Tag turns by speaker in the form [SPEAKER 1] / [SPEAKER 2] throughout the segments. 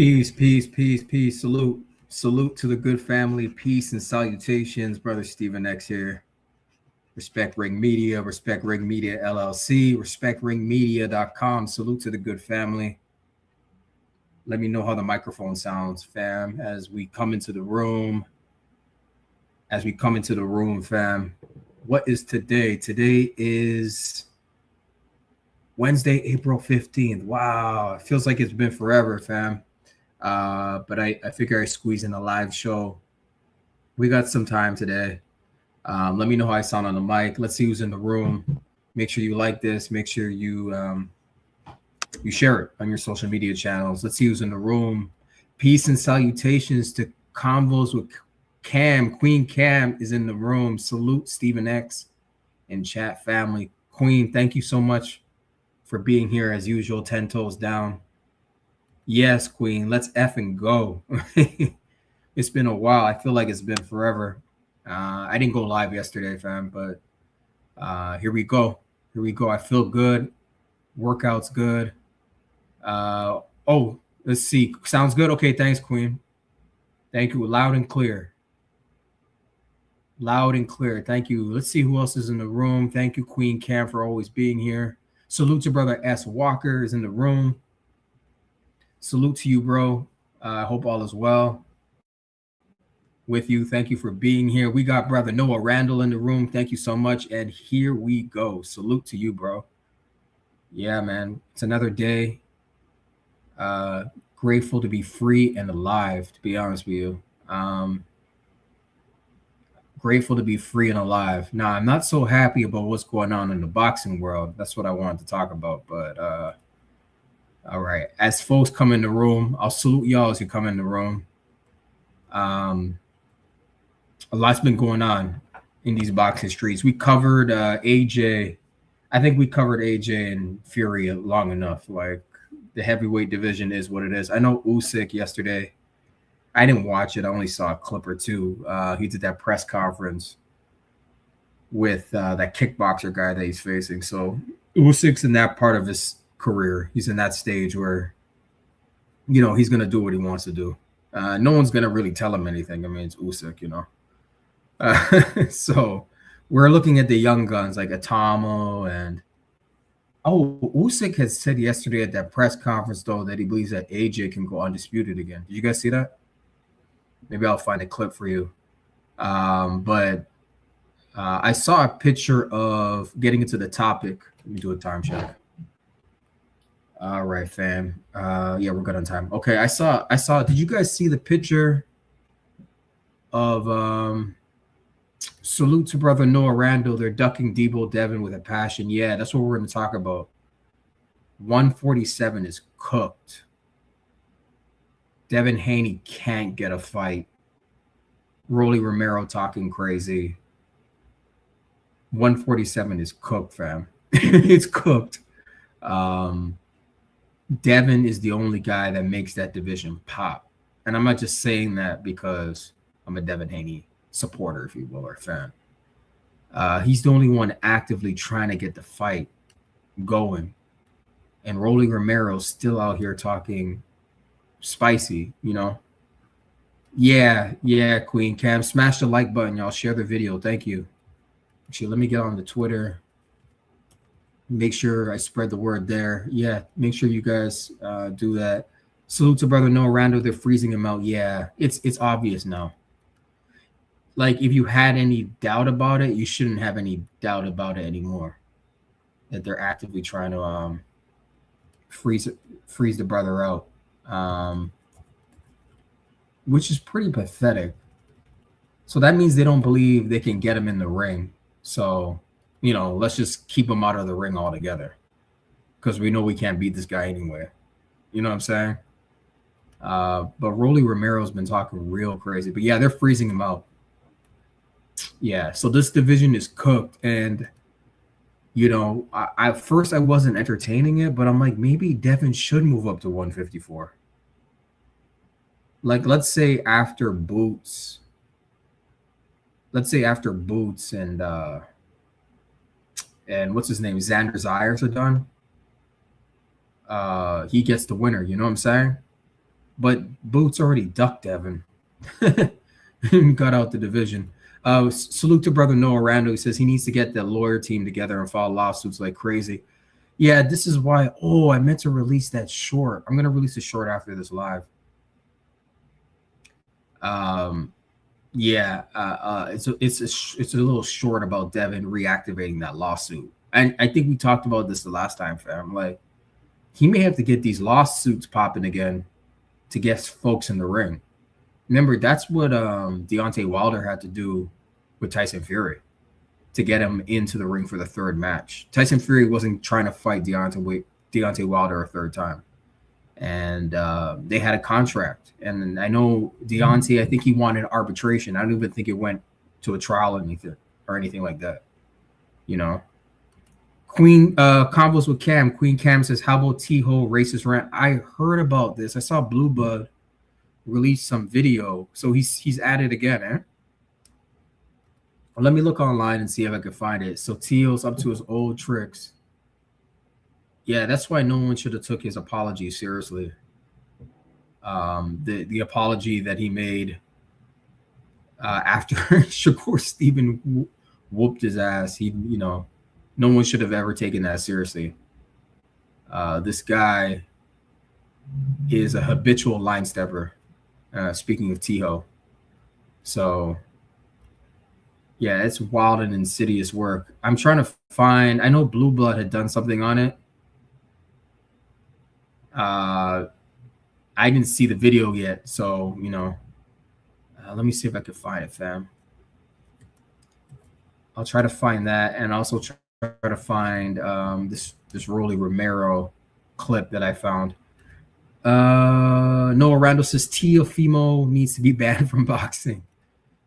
[SPEAKER 1] Peace, peace, peace, peace. Salute to the good family. Peace and salutations. Brother Stephen X here. Respect Ring Media, Respect Ring Media LLC, respectringmedia.com. Salute to the good family. Let me know how the microphone sounds, fam, as we come into the room. Fam. What is today? Today is Wednesday, April 15th. Wow, it feels like it's been forever, fam. But I figure I squeeze in a live show. We got some time today. Let me know how I sound on the mic. Let's see who's in the room. Make sure you like this. Make sure you share it on your social media channels. Let's see who's in the room. Peace and salutations to Convos with Cam. Queen Cam is in the room. Salute Stephen X and chat family. Queen, thank you so much for being here as usual. 10 toes down. Yes, Queen, let's effing go. It's been a while. I feel like it's been forever. I didn't go live yesterday, fam, but here we go. I feel good. Workout's good. Let's see. Sounds good. Okay, thanks, Queen. Thank you. Loud and clear. Thank you. Let's see who else is in the room. Thank you, Queen Cam, for always being here. Salute to Brother S. Walker is in the room. Salute to you, bro. I hope all is well with you. Thank you for being here. We got Brother Noah Randall in the room. Thank you so much. And here we go. Salute to you, bro. Yeah, man. It's another day. Grateful to be free and alive, to be honest with you. Grateful to be free and alive. Now, I'm not so happy about what's going on in the boxing world. That's what I wanted to talk about. But all right. As folks come in the room, I'll salute y'all as you come in the room. A lot's been going on in these boxing streets. We covered AJ. I think we covered AJ and Fury long enough. Like, the heavyweight division is what it is. I know Usyk yesterday. I didn't watch it. I only saw a clip or two. He did that press conference with that kickboxer guy that he's facing. So Usyk's in that part of his career. He's in that stage where, he's going to do what he wants to do. No one's going to really tell him anything. I mean, it's Usyk, So we're looking at the young guns like Atamo and Usyk has said yesterday at that press conference, though, that he believes that AJ can go undisputed again. Did you guys see that? Maybe I'll find a clip for you. But I saw a picture of getting into the topic. Let me do a time check. All right, fam. Yeah, we're good on time. Okay, I saw. Did you guys see the picture of salute to Brother Noah Randall? They're ducking Debo Devin with a passion. Yeah, that's what we're going to talk about. 147 is cooked. Devin Haney can't get a fight. Rolly Romero talking crazy. 147 is cooked, fam. It's cooked. Devin is the only guy that makes that division pop. And I'm not just saying that because I'm a Devin Haney supporter, if you will, or fan. He's the only one actively trying to get the fight going. And Rolly Romero's still out here talking spicy, Yeah, Queen Cam. Smash the like button, y'all. Share the video. Thank you. Actually, let me get on the Twitter. Make sure I spread the word there. Yeah, make sure you guys do that. Salute to Brother Noah Randall. They're freezing him out. Yeah, it's obvious now. Like, if you had any doubt about it, you shouldn't have any doubt about it anymore. That they're actively trying to freeze the brother out, which is pretty pathetic. So that means they don't believe they can get him in the ring. So, let's just keep him out of the ring altogether, because we know we can't beat this guy anyway. You know what I'm saying? But Rolly Romero's been talking real crazy. But yeah, they're freezing him out. Yeah, so this division is cooked. And, at first I wasn't entertaining it, but I'm like, maybe Devin should move up to 154. Like, let's say after Boots and what's his name, Xander Zayas are done, he gets the winner. You know what I'm saying? but Boots already ducked Devin. Got out the division. Salute to brother Noah Rando. He says he needs to get the lawyer team together and file lawsuits like crazy. Yeah, this is why. Oh, I meant to release that short. I'm gonna release a short after this live. Yeah, it's a little short about Devin reactivating that lawsuit. And I think we talked about this the last time, fam. Like, he may have to get these lawsuits popping again to get folks in the ring. Remember, that's what Deontay Wilder had to do with Tyson Fury to get him into the ring for the third match. Tyson Fury wasn't trying to fight Deontay Wilder a third time. And they had a contract. And I know Deontay, I think he wanted arbitration. I don't even think it went to a trial or anything like that. You know? Queen combos with Cam. Queen Cam says, how about T-Ho racist rant? I heard about this. I saw Blue Bud release some video. So he's at it again, eh? Well, let me look online and see if I can find it. So Teal's up to his old tricks. Yeah, that's why no one should have took his apology seriously. The apology that he made after Shakur Steven whooped his ass. No one should have ever taken that seriously. This guy is a habitual line stepper. Speaking of T-Ho. So yeah, it's wild and insidious work. I'm trying to find, I know Blue Blood had done something on it. I didn't see the video yet, so let me see if I can find it, fam. I'll try to find that, and also try to find this Rolly Romero clip that I found. Noah Randall says Teofimo needs to be banned from boxing.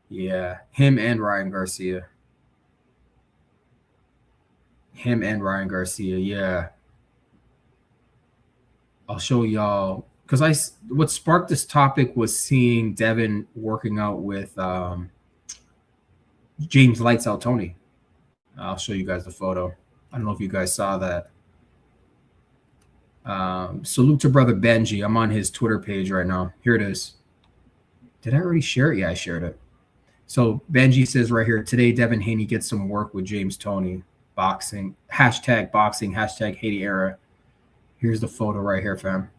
[SPEAKER 1] Yeah, him and Ryan Garcia. Yeah. I'll show y'all, because what sparked this topic was seeing Devin working out with James Lights Out Tony. I'll show you guys the photo. I don't know if you guys saw that. Salute to brother Benji. I'm on his Twitter page right now. Here it is. Did I already share it? Yeah, I shared it. So Benji says right here, today Devin Haney gets some work with James Toney. Boxing. #boxing. #Haiti era. Here's the photo right here, fam.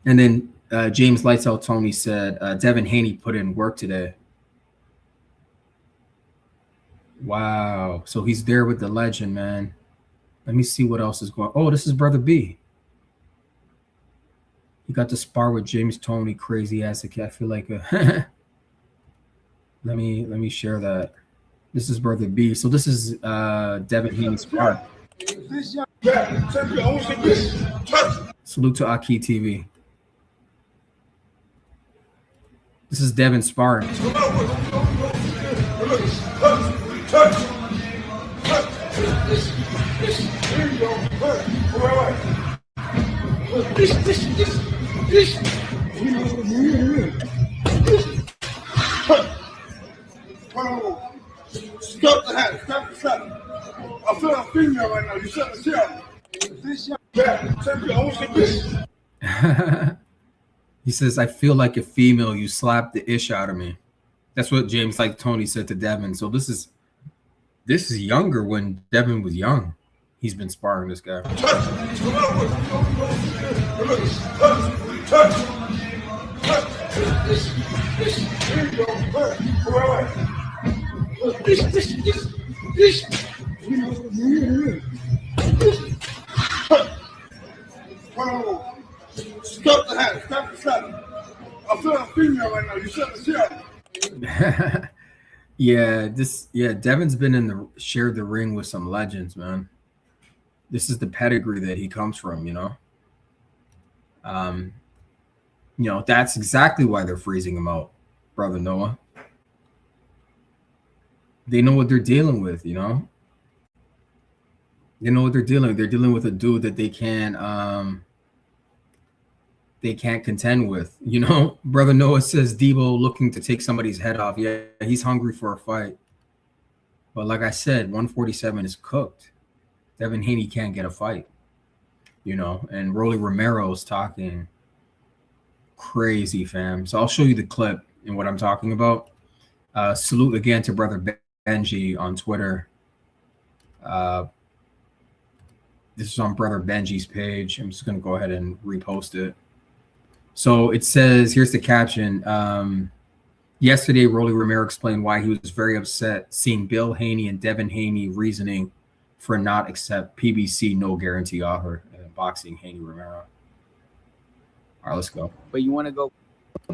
[SPEAKER 1] And then James Lights Out Tony said, Devin Haney put in work today. Wow. So he's there with the legend, man. Let me see what else is going on. Oh, this is Brother B. He got to spar with James Toney, crazy ass. I feel like let me share that. This is Brother B. So this is Devin Haney's spar. Salute to Aki TV. This is Devin sparring.
[SPEAKER 2] Stop the hand. Stop the shot. I feel a female right now. You shut the shit.
[SPEAKER 1] He says, I feel like a female. You slapped the ish out of me. That's what James Like Tony said to Devin. So this is younger when Devin was young. He's been sparring this guy.
[SPEAKER 2] Stop the hand. Stop the shot. I feel a female right now. You shut the shit.
[SPEAKER 1] Devin's been shared the ring with some legends, man. This is the pedigree that he comes from, that's exactly why they're freezing him out, brother Noah. They know what they're dealing with, They know what they're dealing with. They're dealing with a dude that they can't contend with, Brother Noah says Debo looking to take somebody's head off. Yeah, he's hungry for a fight. But like I said, 147 is cooked. Devin Haney can't get a fight, and Rolly Romero is talking crazy, fam. So I'll show you the clip and what I'm talking about. Salute again to brother Benji on Twitter. This is on brother Benji's page. I'm just going to go ahead and repost it. So it says, here's the caption. Yesterday, Rolly Romero explained why he was very upset seeing Bill Haney and Devin Haney reasoning for not accept PBC no guarantee offer in boxing. Haney Romero. All right, let's go.
[SPEAKER 3] But you want to go?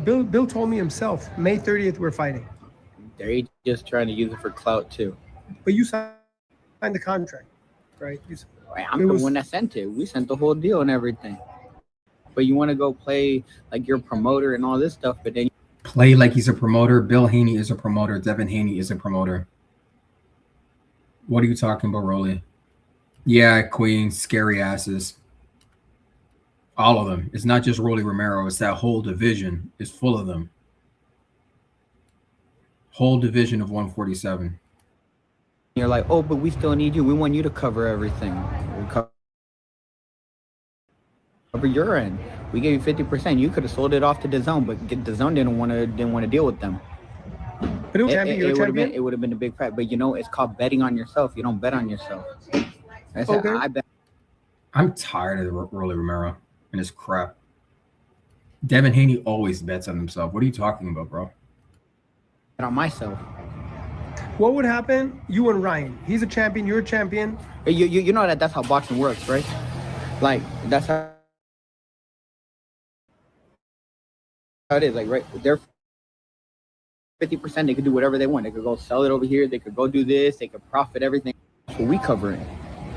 [SPEAKER 4] Bill told me himself, May 30th, we're fighting.
[SPEAKER 3] They're just trying to use it for clout too.
[SPEAKER 4] But you signed the contract, right?
[SPEAKER 3] I'm the one that sent it. We sent the whole deal and everything. But you want to go play like you're a promoter and all this stuff, but then
[SPEAKER 1] play like he's a promoter. Bill Haney is a promoter. Devin Haney is a promoter. What are you talking about, Rolly? Yeah, Queen, scary asses. All of them. It's not just Rolly Romero. It's that whole division is full of them. Whole division of 147.
[SPEAKER 3] You're like, oh, but we still need you. We want you to cover everything. We cover your end. We gave you 50%. You could have sold it off to DAZN, but DAZN didn't want to deal with them.
[SPEAKER 4] But
[SPEAKER 3] it would have been a big fight. But you know, it's called betting on yourself. You don't bet on yourself.
[SPEAKER 4] Okay.
[SPEAKER 3] I bet.
[SPEAKER 1] I'm tired of Rolly Romero and his crap. Devin Haney always bets on himself. What are you talking about, bro?
[SPEAKER 3] Bet on myself.
[SPEAKER 4] What would happen? You and Ryan. He's a champion. You're a champion.
[SPEAKER 3] You know that's how boxing works, right? Like that's how it is. Like right, they're 50%. They could do whatever they want. They could go sell it over here. They could go do this. They could profit everything. That's what we cover it.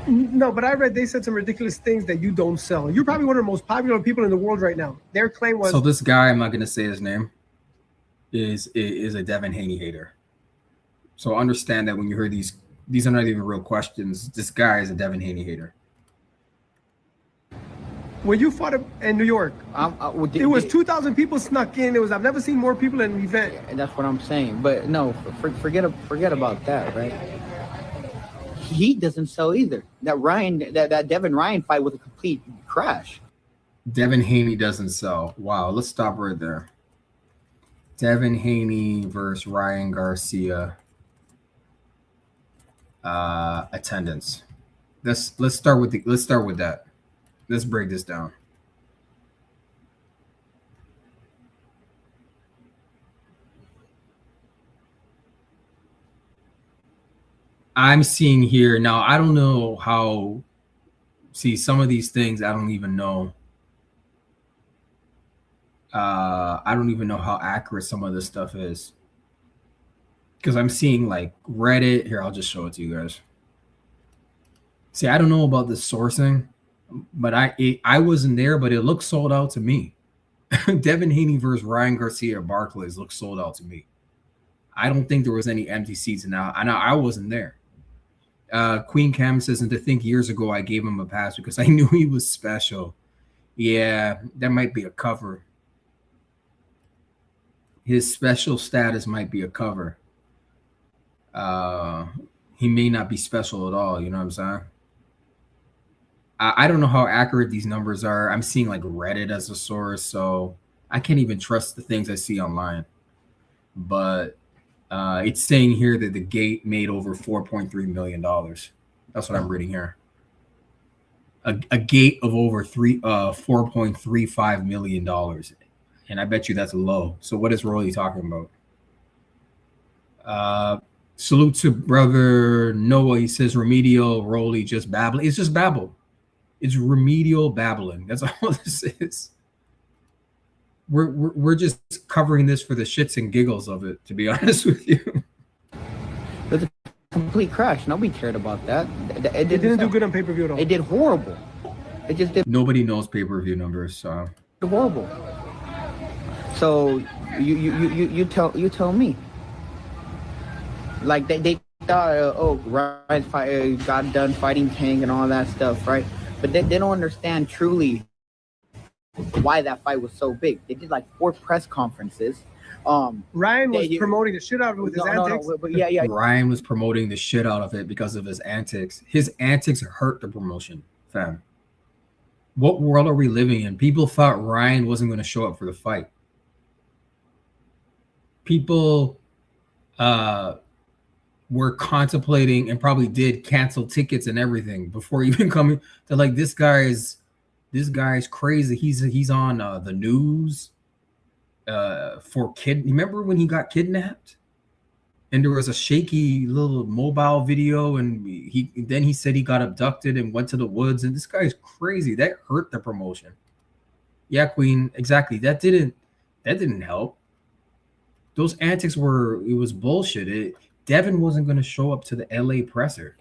[SPEAKER 4] No, but I read they said some ridiculous things that you don't sell. You're probably one of the most popular people in the world right now. Their claim was
[SPEAKER 1] so this guy, I'm not going to say his name, is a Devin Haney hater. So understand that when you hear these are not even real questions. This guy is a Devin Haney hater.
[SPEAKER 4] when you fought in New York, it was 2,000 people snuck in. I've never seen more people in an event.
[SPEAKER 3] That's what I'm saying. But no, forget about that, right? He doesn't sell either. That Devin Ryan fight was a complete crash.
[SPEAKER 1] Devin Haney doesn't sell. Wow, let's stop right there. Devin Haney versus Ryan Garcia. Attendance. Let's start with that. Let's break this down. I'm seeing here now. I don't know how. See, some of these things I don't even know. I don't even know how accurate some of this stuff is. Because I'm seeing like Reddit. Here, I'll just show it to you guys. See, I don't know about the sourcing, but I wasn't there, but it looks sold out to me. Devin Haney versus Ryan Garcia at Barclays looks sold out to me. I don't think there was any empty seats now. I wasn't there. Queen Cam says, and to think years ago I gave him a pass because I knew he was special. Yeah, that might be a cover. His special status might be a cover. He may not be special at all. You know what I'm saying? I don't know how accurate these numbers are. I'm seeing like Reddit as a source, so I can't even trust the things I see online. But it's saying here that the gate made over $4.3 million. That's what I'm reading here. A gate of over $4.35 million. And I bet you that's low. So what is Rolly talking about? Salute to brother Noah. He says remedial Rolly just babbling. It's just babble. It's remedial babbling. That's all this is. We're just covering this for the shits and giggles of it, to be honest with you.
[SPEAKER 3] It was a complete crash. Nobody cared about that.
[SPEAKER 4] It didn't do good on pay-per-view at all.
[SPEAKER 3] It did horrible. It just did.
[SPEAKER 1] Nobody knows pay-per-view numbers, so
[SPEAKER 3] horrible. So you tell me. Like they thought, Ryan got done fighting Tank and all that stuff, right? But they don't understand truly why that fight was so big. They did like 4 press conferences.
[SPEAKER 4] Ryan was promoting the shit out of it with his antics.
[SPEAKER 3] But yeah.
[SPEAKER 1] Ryan was promoting the shit out of it because of his antics. His antics hurt the promotion, fam. What world are we living in? People thought Ryan wasn't going to show up for the fight. People were contemplating and probably did cancel tickets and everything before even coming. They're like, this guy's crazy. He's on the news for kid. Remember when he got kidnapped? And there was a shaky little mobile video, and he said he got abducted and went to the woods. And this guy's crazy. That hurt the promotion. Yeah, Queen, exactly. That didn't help. Those antics was bullshit. Devin wasn't going to show up to the LA presser,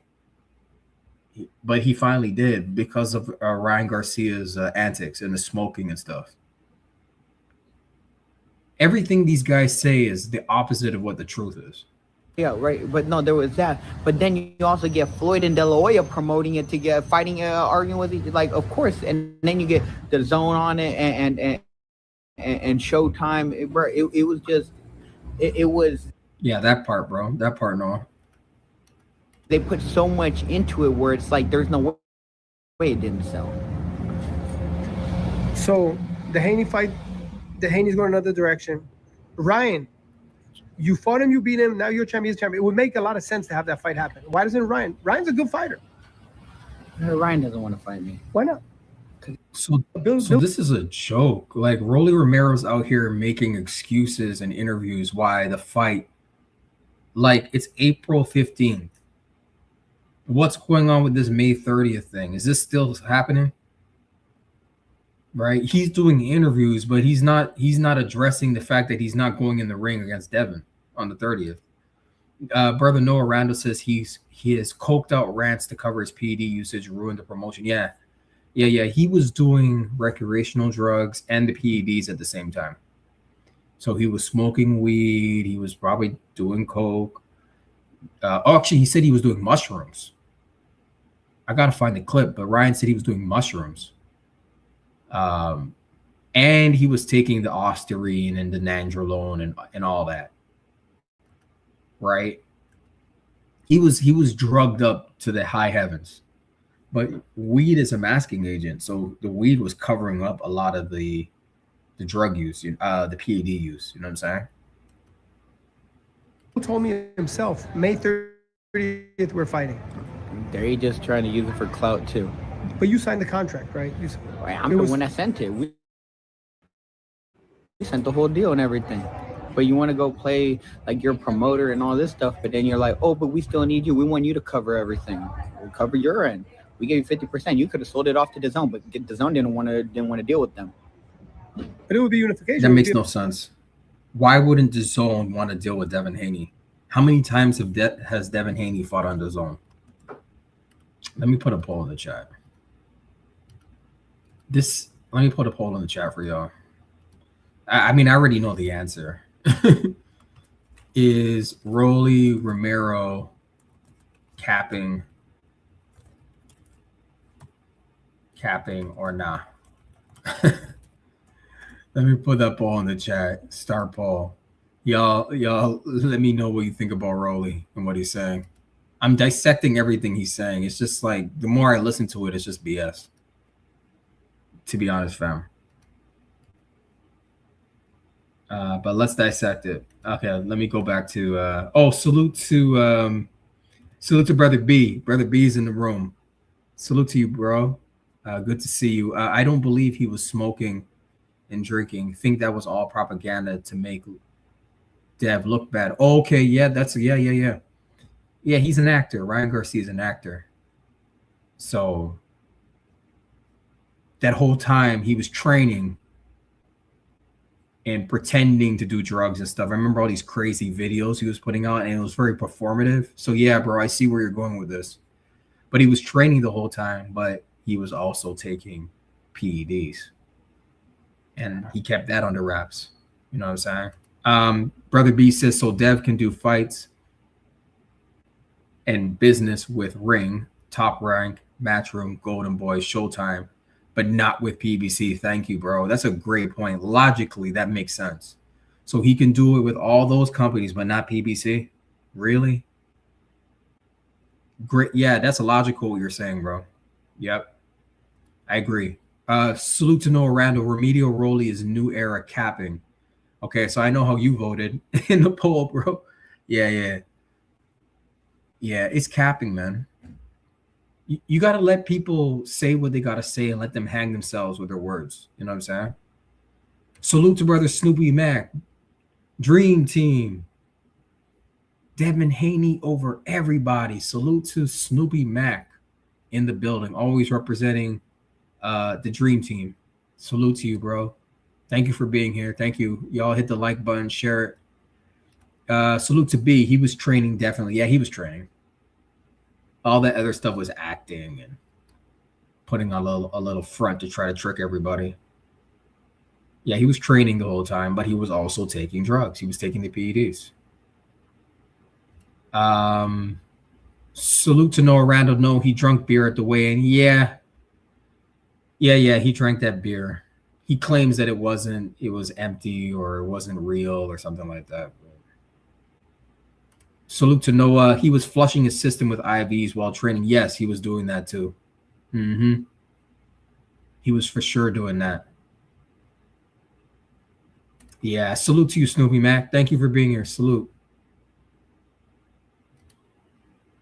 [SPEAKER 1] but he finally did because of Ryan Garcia's antics and the smoking and stuff. Everything these guys say is the opposite of what the truth is.
[SPEAKER 3] Yeah, right. But no, there was that. But then you also get Floyd and De La Hoya promoting it to get fighting, arguing with each, like, of course. And then you get the Zone on it and Showtime. It was just, it was.
[SPEAKER 1] Yeah, that part, bro. That part, no.
[SPEAKER 3] They put so much into it where it's like there's no way it didn't sell.
[SPEAKER 4] So the Haney fight, the Haney's going another direction. Ryan, you fought him, you beat him, now you're champion, he's champion. It would make a lot of sense to have that fight happen. Why doesn't Ryan? Ryan's a good fighter.
[SPEAKER 3] Ryan doesn't want to fight me.
[SPEAKER 4] Why not?
[SPEAKER 1] So this is a joke. Like, Rolly Romero's out here making excuses and interviews why the fight, like, it's April 15th. What's going on with this May 30th thing? Is this still happening? Right? He's doing interviews, but he's not addressing the fact that he's not going in the ring against Devin on the 30th. Brother Noah Randall says he has coked out rants to cover his PED usage, ruined the promotion. Yeah. He was doing recreational drugs and the PEDs at the same time. So he was smoking weed. He was probably doing coke. Actually, he said he was doing mushrooms. I got to find the clip, but Ryan said he was doing mushrooms. And he was taking the Ostarine and the Nandrolone and all that. Right? He was drugged up to the high heavens. But weed is a masking agent, so the weed was covering up a lot of the drug use, the PED use. You know what I'm saying?
[SPEAKER 4] He told me himself, May 30th, we're fighting.
[SPEAKER 3] They're just trying to use it for clout too.
[SPEAKER 4] But you signed the contract, right?
[SPEAKER 3] I'm the one that sent it. We sent the whole deal and everything. But you want to go play like your promoter and all this stuff, but then you're like, oh, but we still need you. We want you to cover everything. We'll cover your end. We gave you 50%. You could have sold it off to the Zone, but the Zone didn't want to deal with them.
[SPEAKER 4] But it would be unification.
[SPEAKER 1] That makes no sense. Why wouldn't the Zone want to deal with Devin Haney? How many times has Devin Haney fought on the Zone? Let me put a poll in the chat. Let me put a poll in the chat for y'all. I mean, I already know the answer. Is Rolly Romero capping or not? Let me put that poll in the chat. Star poll. Y'all let me know what you think about Rolly and what he's saying. I'm dissecting everything he's saying. It's just like the more I listen to it, it's just BS. To be honest, fam. But let's dissect it. Okay, let me go back to salute to Brother B. Brother B's in the room. Salute to you, bro. Good to see you. I don't believe he was smoking and drinking. Think that was all propaganda to make Dev look bad. Oh, okay, yeah, yeah, he's an actor. Ryan Garcia is an actor. So that whole time he was training and pretending to do drugs and stuff. I remember all these crazy videos he was putting out, and it was very performative. So yeah, bro, I see where you're going with this. But he was training the whole time, but he was also taking PEDs. And he kept that under wraps. You know what I'm saying? Brother B says, so Dev can do fights and business with Ring, Top Rank, Matchroom, Golden Boy, Showtime, but not with PBC. Thank you, bro. That's a great point. Logically, that makes sense. So he can do it with all those companies, but not PBC? Really? Great. Yeah, that's logical what you're saying, bro. Yep. I agree. Salute to Noah Randall. Remedial Rolly is new era capping. Okay, so I know how you voted in the poll, bro. Yeah. It's capping, man. You got to let people say what they got to say and let them hang themselves with their words. You know what I'm saying? Salute to brother Snoopy Mac. Dream Team. Devin Haney over everybody. Salute to Snoopy Mac in the building, always representing the Dream Team. Salute to you, bro. Thank you for being here. Thank you. Y'all hit the like button, share it. Salute to B. He was training, definitely. Yeah, he was training. All that other stuff was acting and putting a little front to try to trick everybody. Yeah, he was training the whole time, but he was also taking drugs. He was taking the PEDs. Salute to Noah Randall. No, he drunk beer at the weigh-in. Yeah, he drank that beer. He claims that it was empty or it wasn't real or something like that. Salute to Noah. He was flushing his system with IVs while training. Yes, he was doing that too. He was for sure doing that. Yeah, salute to you, Snoopy Mac. Thank you for being here. Salute.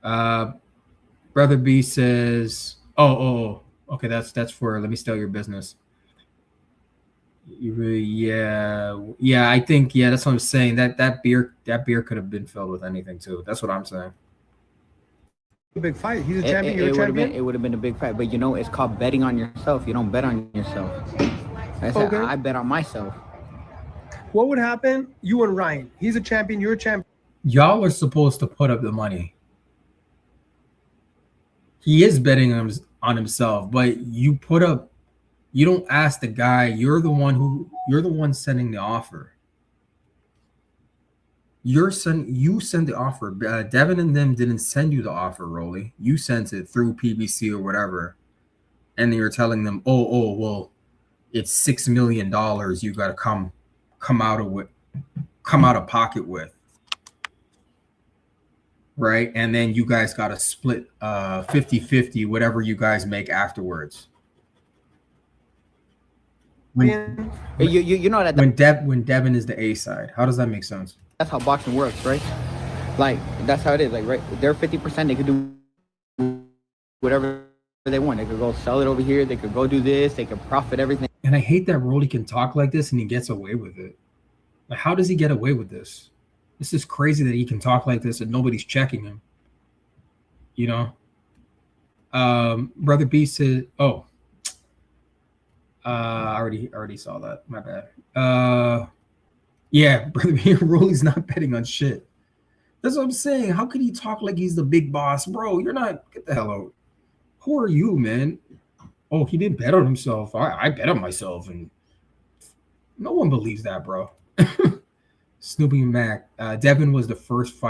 [SPEAKER 1] Brother B says, oh, okay, that's for let me steal your business. Yeah, I think that's what I'm saying. That beer could have been filled with anything too. That's what I'm saying.
[SPEAKER 4] A big fight. He's a champion. You're a champion.
[SPEAKER 3] It would have been a big fight, but it's called betting on yourself. You don't bet on yourself. I bet on myself.
[SPEAKER 4] What would happen? You and Ryan. He's a champion. You're a champion.
[SPEAKER 1] Y'all are supposed to put up the money. He is betting on himself, but you put up. You don't ask the guy. You're the one sending the offer. You send the offer. Devin and them didn't send you the offer, Rolly. You sent it through PBC or whatever, and then you're telling them, oh, well, it's $6 million. You got to come out of pocket with, right? And then you guys got to split 50-50, whatever you guys make afterwards. When Devin is the A side, how does that make sense?
[SPEAKER 3] That's how boxing works, right? Like that's how it is. Like right, they're 50%. They could do whatever they want. They could go sell it over here. They could go do this. They could profit everything.
[SPEAKER 1] And I hate that Rolly can talk like this and he gets away with it. Like, how does he get away with this? This is crazy that he can talk like this and nobody's checking him. Brother B said, "Oh, I already saw that. My bad. Yeah, brother B, Rolly's not betting on shit. That's what I'm saying. How could he talk like he's the big boss, bro? You're not. Get the hell out. Who are you, man? Oh, he didn't bet on himself. I bet on myself, and no one believes that, bro." Snoopy Mac. Devin was the first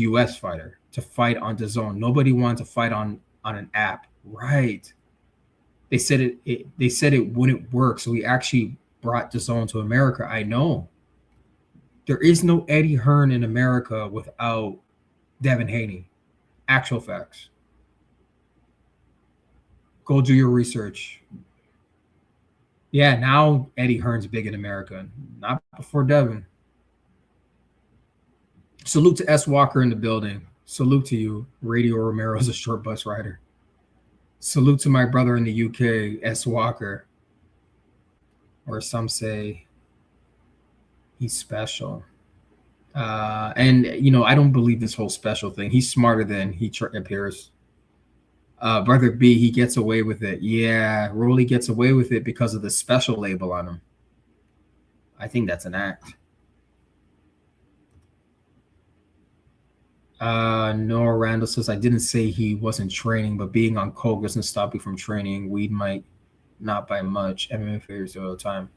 [SPEAKER 1] U.S. fighter to fight on DAZN. Nobody wanted to fight on an app, right? They said it wouldn't work, so we actually brought DAZN to America. I know. There is no Eddie Hearn in America without Devin Haney. Actual facts. Go do your research. Yeah, now Eddie Hearn's big in America. Not before Devin. Salute to S. Walker in the building. Salute to you. Radio Romero is a short bus rider. Salute to my brother in the UK, S. Walker. Or some say he's special. And, I don't believe this whole special thing. He's smarter than he appears. Brother B, he gets away with it. Yeah, Rolly gets away with it because of the special label on him. I think that's an act. Noah Randall says, I didn't say he wasn't training, but being on coke doesn't stop you from training. Weed might not by much. MMA figures all the time.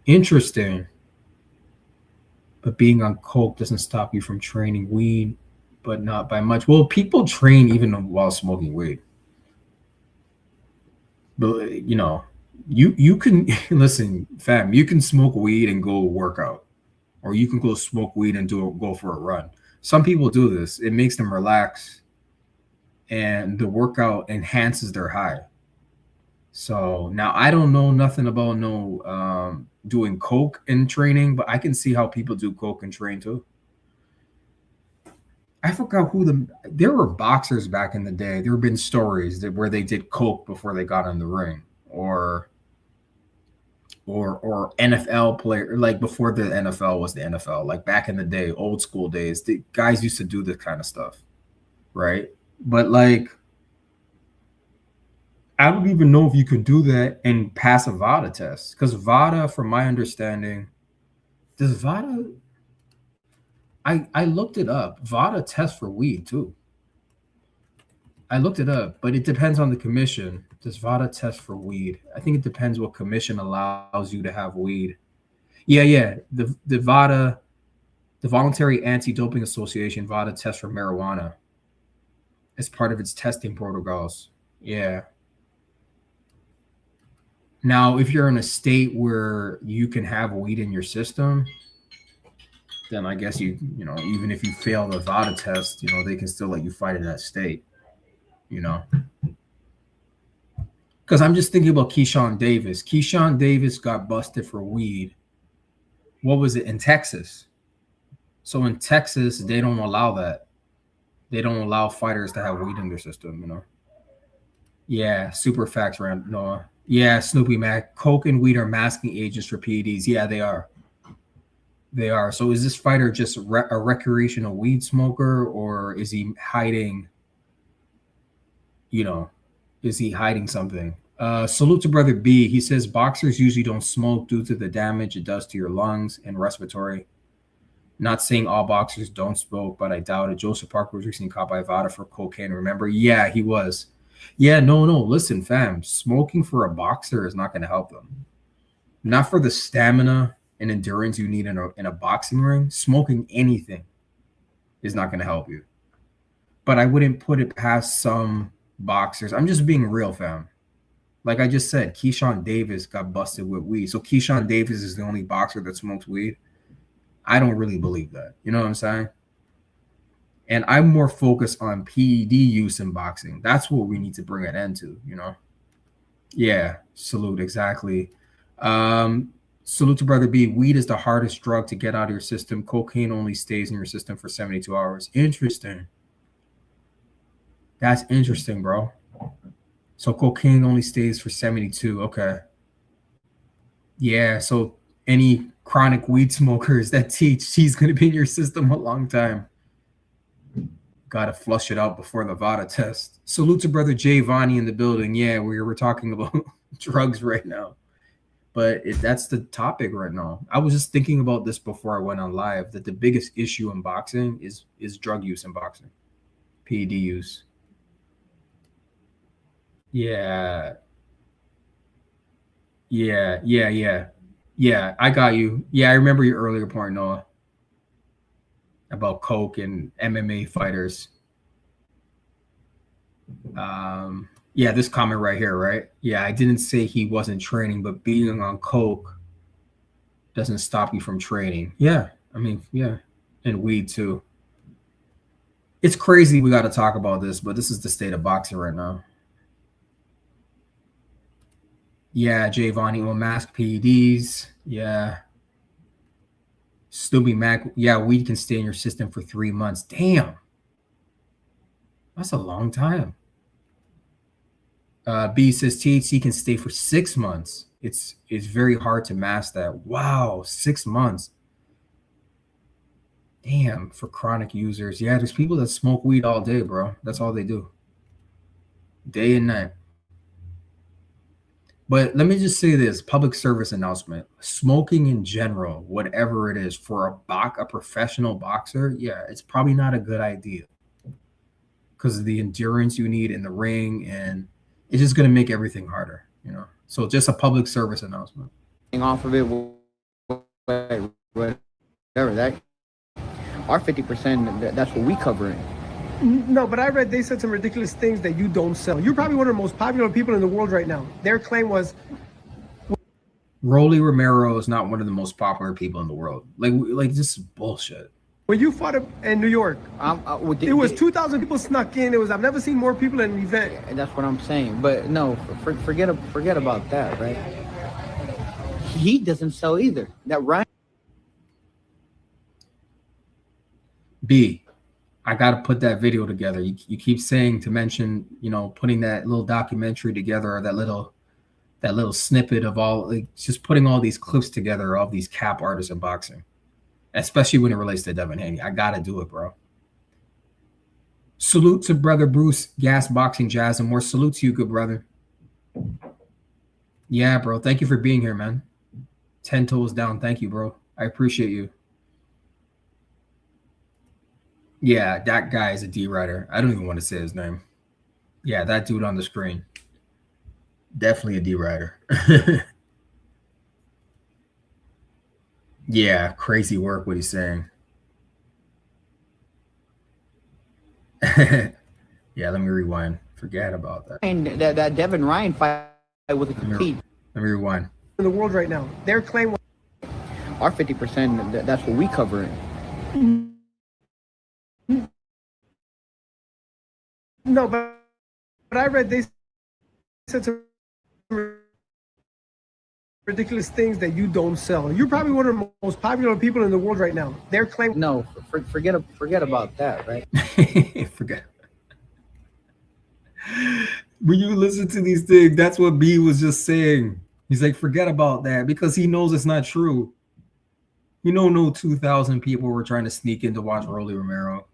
[SPEAKER 1] Interesting. But being on coke doesn't stop you from training. Weed, but not by much. Well, people train even while smoking weed. But you can listen, fam. You can smoke weed and go work out, or you can go smoke weed and go for a run. Some people do this. It makes them relax, and the workout enhances their high. So now I don't know nothing about doing coke in training, but I can see how people do coke and train too. I forgot there were boxers back in the day. There have been stories where they did coke before they got in the ring, or NFL player, like before the NFL was the NFL, like back in the day, old school days, the guys used to do this kind of stuff, right? But like, I don't even know if you could do that and pass a VADA test, because VADA, from my understanding, does VADA? I looked it up. VADA tests for weed too. I looked it up, but it depends on the commission. Does VADA test for weed? I think it depends what commission allows you to have weed. Yeah. The VADA, the Voluntary Anti-Doping Association, VADA tests for marijuana as part of its testing protocols. Yeah. Now, if you're in a state where you can have weed in your system, then I guess you know, even if you fail the VADA test, you know, they can still let you fight in that state, you know. Because I'm just thinking about Keyshawn Davis. Keyshawn Davis got busted for weed. What was it, in Texas? So in Texas, they don't allow that. They don't allow fighters to have weed in their system, you know. Yeah, super facts around Noah. Yeah, Snoopy Mac. Coke and weed are masking agents for PEDs. Yeah, they are. They are. So is this fighter just a recreational weed smoker, or is he hiding, you know, is he hiding something? Salute to Brother B. He says boxers usually don't smoke due to the damage it does to your lungs and respiratory. Not saying all boxers don't smoke, but I doubt it. Joseph Parker was recently caught by VADA for cocaine. Remember? Yeah, he was. Yeah, no. Listen, fam. Smoking for a boxer is not going to help them. Not for the stamina and endurance you need in a boxing ring. Smoking anything is not going to help you. But I wouldn't put it past some boxers. I'm just being real, fam. Like I just said, Keyshawn Davis got busted with weed. So Keyshawn Davis is the only boxer that smokes weed. I don't really believe that. You know what I'm saying? And I'm more focused on PED use in boxing. That's what we need to bring an end to, you know? Yeah, salute, exactly. Salute to Brother B. Weed is the hardest drug to get out of your system. Cocaine only stays in your system for 72 hours. Interesting. That's interesting, bro. So cocaine only stays for 72. Okay. Yeah, so any chronic weed smokers that THC is going to be in your system a long time. Got to flush it out before the VADA test. Salute to Brother Jay Vonnie in the building. Yeah, we're talking about drugs right now. But that's the topic right now. I was just thinking about this before I went on live, that the biggest issue in boxing is drug use in boxing. PED use. Yeah. I got you. Yeah, I remember your earlier point, Noah, about coke and MMA fighters. Yeah, this comment right here, right? Yeah, I didn't say he wasn't training, but being on coke doesn't stop you from training. Yeah, I mean, yeah, and weed too. It's crazy we got to talk about this, but this is the state of boxing right now. Yeah, Jay Vonnie will mask PEDs. Yeah. Snoopy Mac. Yeah, weed can stay in your system for 3 months. Damn. That's a long time. B says THC can stay for 6 months. It's very hard to mask that. Wow, 6 months. Damn, for chronic users. Yeah, there's people that smoke weed all day, bro. That's all they do. Day and night. But let me just say this, public service announcement. Smoking in general, whatever it is, for a professional boxer, yeah, it's probably not a good idea. Because of the endurance you need in the ring, and it's just going to make everything harder, you know? So just a public service announcement.
[SPEAKER 3] Off of it, whatever, that our 50%, that's what we cover in.
[SPEAKER 4] No, but I read they said some ridiculous things that you don't sell. You're probably one of the most popular people in the world right now. Their claim was
[SPEAKER 1] Rolly Romero is not one of the most popular people in the world. Like this is bullshit.
[SPEAKER 4] When you fought in New York, it was 2,000 people snuck in. I've never seen more people at an event.
[SPEAKER 3] And that's what I'm saying. But no, forget about that, right? He doesn't sell either. That Ryan.
[SPEAKER 1] B, I got to put that video together. You keep saying to mention, putting that little documentary together, or that little snippet of all, like, just putting all these clips together of these cap artists in boxing, especially when it relates to Devin Haney. I got to do it, bro. Salute to brother Bruce, Gas Boxing Jazz, and more salute to you, good brother. Yeah, bro. Thank you for being here, man. 10 toes down. Thank you, bro. I appreciate you. Yeah, that guy is a D-rider. I don't even want to say his name. Yeah, that dude on the screen. Definitely a D-rider. Yeah, crazy work what he's saying. Yeah, let me rewind. Forget about that.
[SPEAKER 3] And that Devin Ryan fight was a complete.
[SPEAKER 1] Let me rewind.
[SPEAKER 4] In the world right now, their claim.
[SPEAKER 3] Our 50%. That's what we cover it.
[SPEAKER 4] No, but I read they said some ridiculous things that you don't sell. You're probably one of the most popular people in the world right now. Their claim.
[SPEAKER 3] No, forget about that, right?
[SPEAKER 1] Forget. When you listen to these things, that's what B was just saying. He's like, forget about that, because he knows it's not true. No 2,000 people were trying to sneak in to watch Rolly Romero.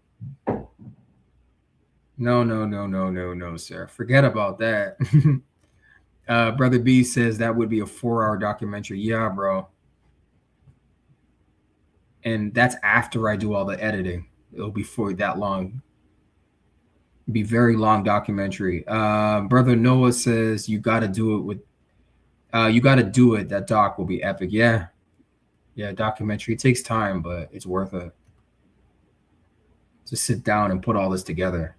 [SPEAKER 1] No, sir. Forget about that. Brother B says that would be a 4-hour documentary. Yeah, bro. And that's after I do all the editing. It'll be for that long. It'll be very long documentary. Brother Noah says you got to do it with. You got to do it. That doc will be epic. Yeah, documentary. It takes time, but it's worth it. Just sit down and put all this together.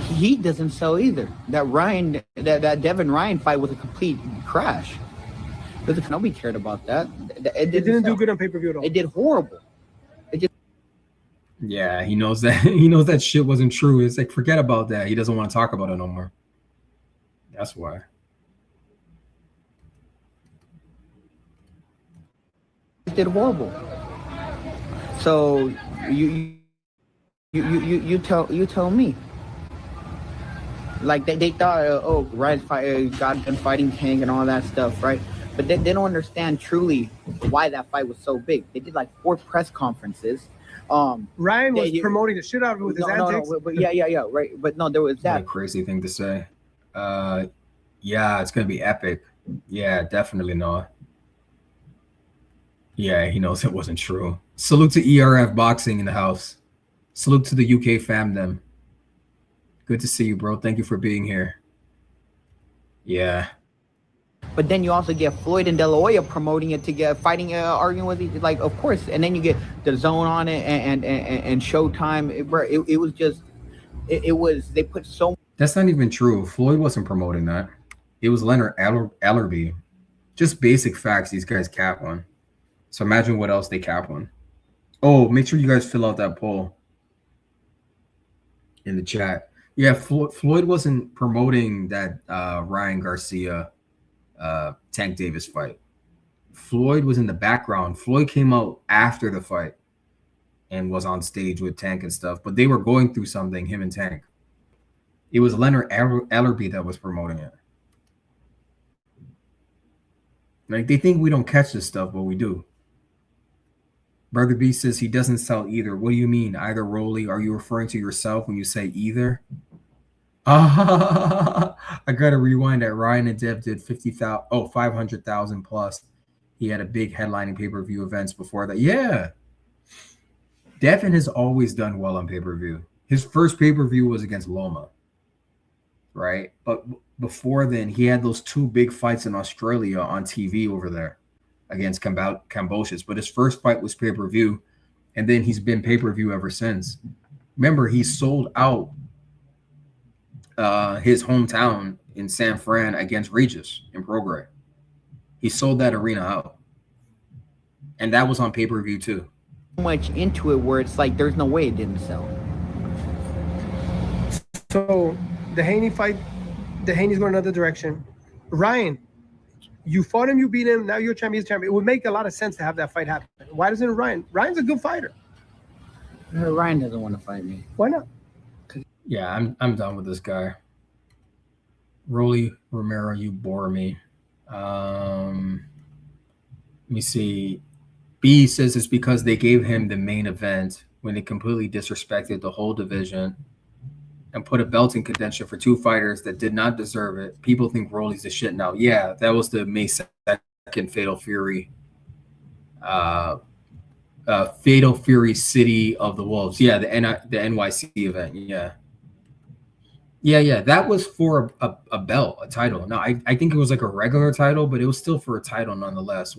[SPEAKER 3] He doesn't sell either. That Devin Ryan fight was a complete crash. Nobody cared about that.
[SPEAKER 4] It didn't do good on pay-per-view at all.
[SPEAKER 3] It did horrible.
[SPEAKER 1] Yeah, he knows that. He knows that shit wasn't true. It's like, forget about that. He doesn't want to talk about it no more. That's why.
[SPEAKER 3] It did horrible. So you tell me. Like they thought, Ryan's got done fighting Tank and all that stuff, right? But they don't understand truly why that fight was so big. They did like 4 press conferences.
[SPEAKER 4] Ryan was promoting the shit out of it with his antics.
[SPEAKER 3] No, but yeah, right. But no, there was that.
[SPEAKER 1] What a crazy thing to say. Yeah, it's gonna be epic. Yeah, definitely not. Yeah, he knows it wasn't true. Salute to ERF Boxing in the house. Salute to the UK fam. Good to see you, bro. Thank you for being here. Yeah.
[SPEAKER 3] But then you also get Floyd and De La Hoya promoting it to get fighting, arguing with each, like, of course. And then you get the Zone on it and Showtime. It was just, it was, they put so.
[SPEAKER 1] That's not even true. Floyd wasn't promoting that. It was Leonard Ellerby. Just basic facts these guys cap on. So imagine what else they cap on. Oh, make sure you guys fill out that poll in the chat. Yeah, Floyd wasn't promoting that Ryan Garcia Tank Davis fight. Floyd was in the background. Floyd came out after the fight and was on stage with Tank and stuff, but they were going through something, him and Tank. It was Leonard Ellerby that was promoting it. Like, they think we don't catch this stuff, but we do. Brother B says he doesn't sell either. What do you mean? Either, Rolly? Are you referring to yourself when you say either? I gotta rewind that. Ryan and Dev did 500,000 plus. He had a big headlining pay-per-view events before that. Yeah. Devin has always done well on pay-per-view. His first pay-per-view was against Loma. Right? But before then, he had those 2 big fights in Australia on TV over there against Cambocious. But his first fight was pay-per-view, and then he's been pay-per-view ever since. Remember, he sold out his hometown in San Fran against Regis in Prograis. He sold that arena out. And that was on pay-per-view too.
[SPEAKER 3] Much into it where it's like there's no way it didn't sell.
[SPEAKER 4] So the Haney fight, the Haney's going another direction. Ryan, you fought him, you beat him, now you're champion, he's champion. It would make a lot of sense to have that fight happen. Why doesn't Ryan? Ryan's a good fighter.
[SPEAKER 3] Ryan doesn't want to fight me.
[SPEAKER 4] Why not?
[SPEAKER 1] Yeah, I'm done with this guy. Rolly Romero, you bore me. Let me see. B says it's because they gave him the main event when they completely disrespected the whole division and put a belt in contention for two fighters that did not deserve it. People think Rolly's the shit now. Yeah, that was the May 2nd Fatal Fury. Fatal Fury City of the Wolves. Yeah, the NYC event. Yeah. That was for a belt, a title. No, I think it was like a regular title, but it was still for a title nonetheless.